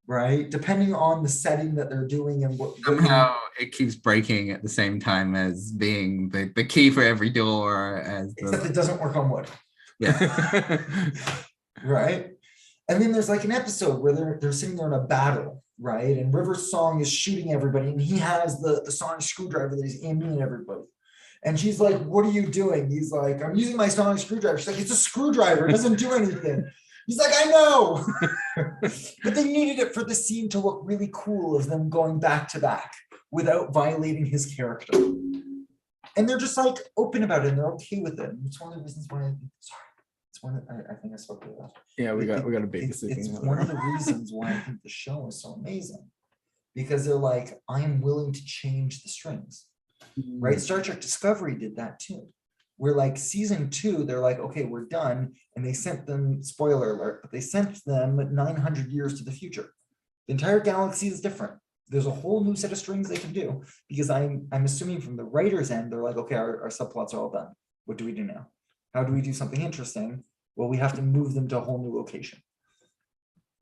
right? Depending on the setting that they're doing and what Somehow it keeps breaking at the same time as being the key for every door. Except it doesn't work on wood. Yeah. Right? And then there's like an episode where they're sitting there in a battle, right? And River's Song is shooting everybody, and he has the sonic screwdriver that he's aiming at everybody. And she's like, what are you doing? He's like, I'm using my sonic screwdriver. She's like, it's a screwdriver. It doesn't do anything. He's like, I know. But they needed it for the scene to look really cool of them going back to back without violating his character. And they're just like open about it, and they're okay with it. And it's one of the reasons why I think I spoke about that. Yeah, we got a It's babysitting. one of the reasons why I think the show is so amazing, because they're like, I am willing to change the strings. Right? Star Trek Discovery did that too. We're like season 2, they're like, okay, we're done. And they sent them, spoiler alert, but they sent them 900 years to the future. The entire galaxy is different. There's a whole new set of strings they can do, because I'm assuming from the writer's end, they're like, okay, our subplots are all done. What do we do now? How do we do something interesting? Well, we have to move them to a whole new location.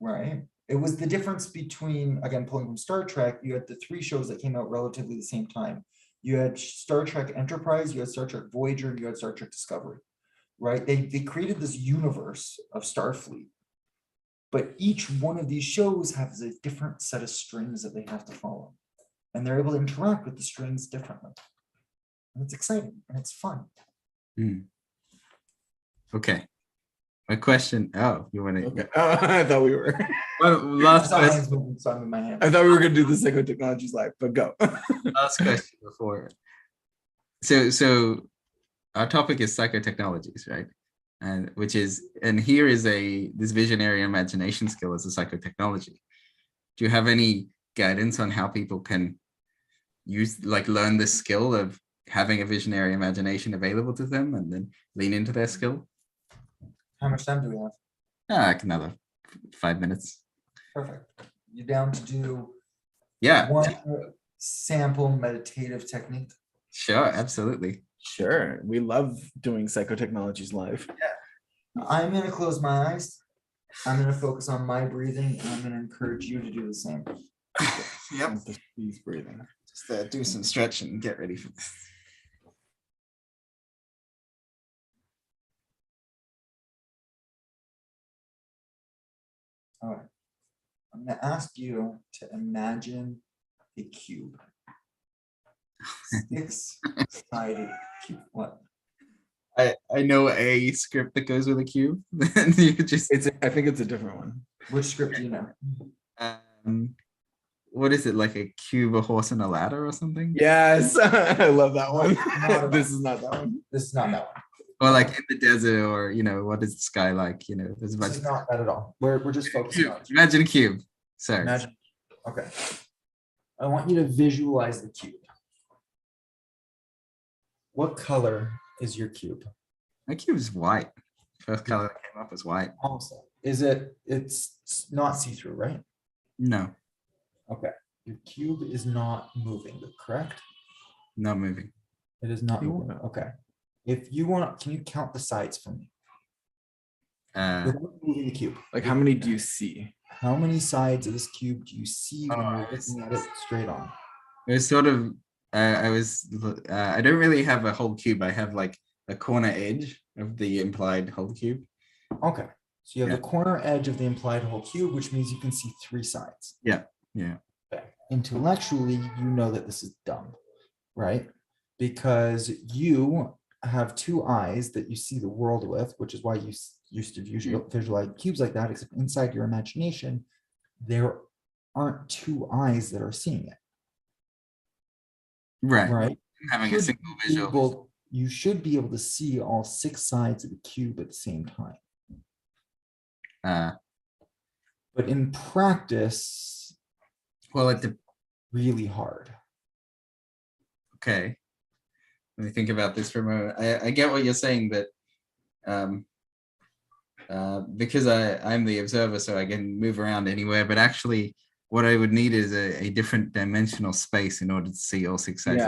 Right? It was the difference between, again, pulling from Star Trek, you had the 3 shows that came out relatively the same time. You had Star Trek Enterprise, you had Star Trek Voyager, and you had Star Trek Discovery, right? They created this universe of Starfleet, but each one of these shows has a different set of strings that they have to follow, and they're able to interact with the strings differently. And it's exciting and it's fun. Okay. My question. Oh, you want to? Okay. Oh, I thought we were. Last question. I thought we were going to do the Psychotechnologies live, but go. Last question before. So our topic is psychotechnologies, right? And here is this visionary imagination skill as a psychotechnology. Do you have any guidance on how people can learn this skill of having a visionary imagination available to them and then lean into their skill? How much time do we have? Like another 5 minutes. Perfect. You down to do one sample meditative technique? Sure, absolutely. Sure. We love doing Psychotechnologies live. Yeah. I'm going to close my eyes. I'm going to focus on my breathing, and I'm going to encourage you to do the same. Yep. He's breathing. Just do some stretching and get ready for this. All right. I'm going to ask you to imagine a cube? Six-sided cube. What? I know a script that goes with a cube. And you just I think it's a different one. Which script do you know? what is it, like a cube, a horse, and a ladder or something? Yes, I love that one. Not This is not that one. This is not that one. Or like in the desert, or what is the sky like? There's a bunch This is of not that at all. We're just focusing cube. on Imagine a cube. Sorry. imagine. Okay. I want you to visualize the cube. What color is your cube? My cube is white. First color that came up was white. Awesome. It's not see-through, right? No, Okay. Your cube is not moving, correct? not moving. It is not You moving. want Okay. If you want, can you count the sides for me? Uh, Without moving the cube. Like, how many do you see? How many sides of this cube do you see when Oh, you're looking at it straight on? it was sort of. I don't really have a whole cube. I have like a corner edge of the implied whole cube. Okay. So you have Yeah. the corner edge of the implied whole cube, which means you can see three sides. Yeah. Okay. Intellectually, you know that this is dumb, right? Because you have two eyes that you see the world with, which is why you used to visualize cubes like that, except inside your imagination, there aren't two eyes that are seeing it, Right. right? Having a Should single be visual. able- you should be able to see all six sides of the cube at the same time. Uh, But in practice, well, really hard. okay. Let me think about this for a moment. I get what you're saying, that because I'm the observer, so I can move around anywhere. But actually, what I would need is a different dimensional space in order to see all six sides.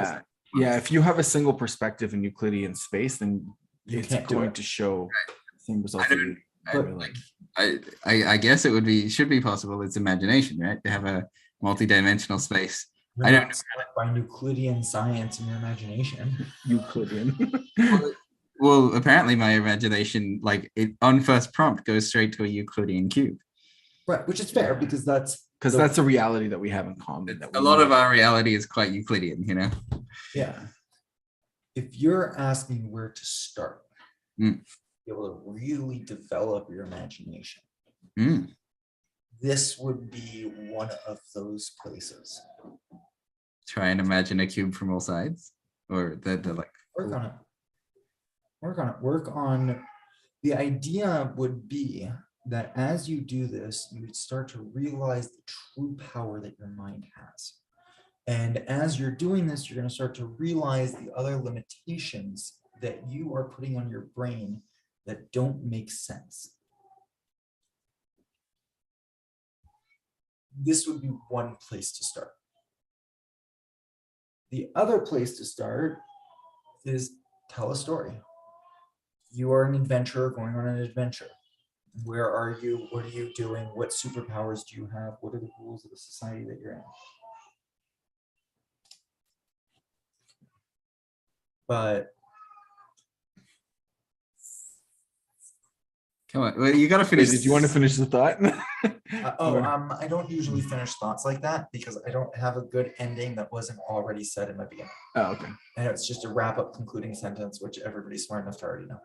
Yeah. If you have a single perspective in Euclidean space, then You it's can't do going it. to show the same results. I that don't- you're But- realizing. I guess it should be possible. It's imagination, right? To have a multi-dimensional space. You're I don't not struck by Euclidean science in your imagination. Euclidean. Well, apparently my imagination, like it on first prompt, goes straight to a Euclidean cube. Right, which is fair because that's Because the- that's a reality that we have in common. That A we lot know. of our reality is quite Euclidean, yeah. If you're asking where to start, Mm. be able to really develop your imagination, Mm. this would be one of those places. Try and imagine a cube from all sides, or the like. Work on it. Work on it. Work on the idea would be that as you do this, you would start to realize the true power that your mind has. And as you're doing this, you're going to start to realize the other limitations that you are putting on your brain that don't make sense. This would be one place to start. The other place to start is tell a story. You are an adventurer going on an adventure. Where are you? What are you doing? What superpowers do you have? What are the rules of the society that you're in? But Come on, well, you got to Wait, finish. did you want to finish the thought? I don't usually finish thoughts like that because I don't have a good ending that wasn't already said in the beginning. Oh, okay. And it's just a wrap up concluding sentence, which everybody's smart enough to already know.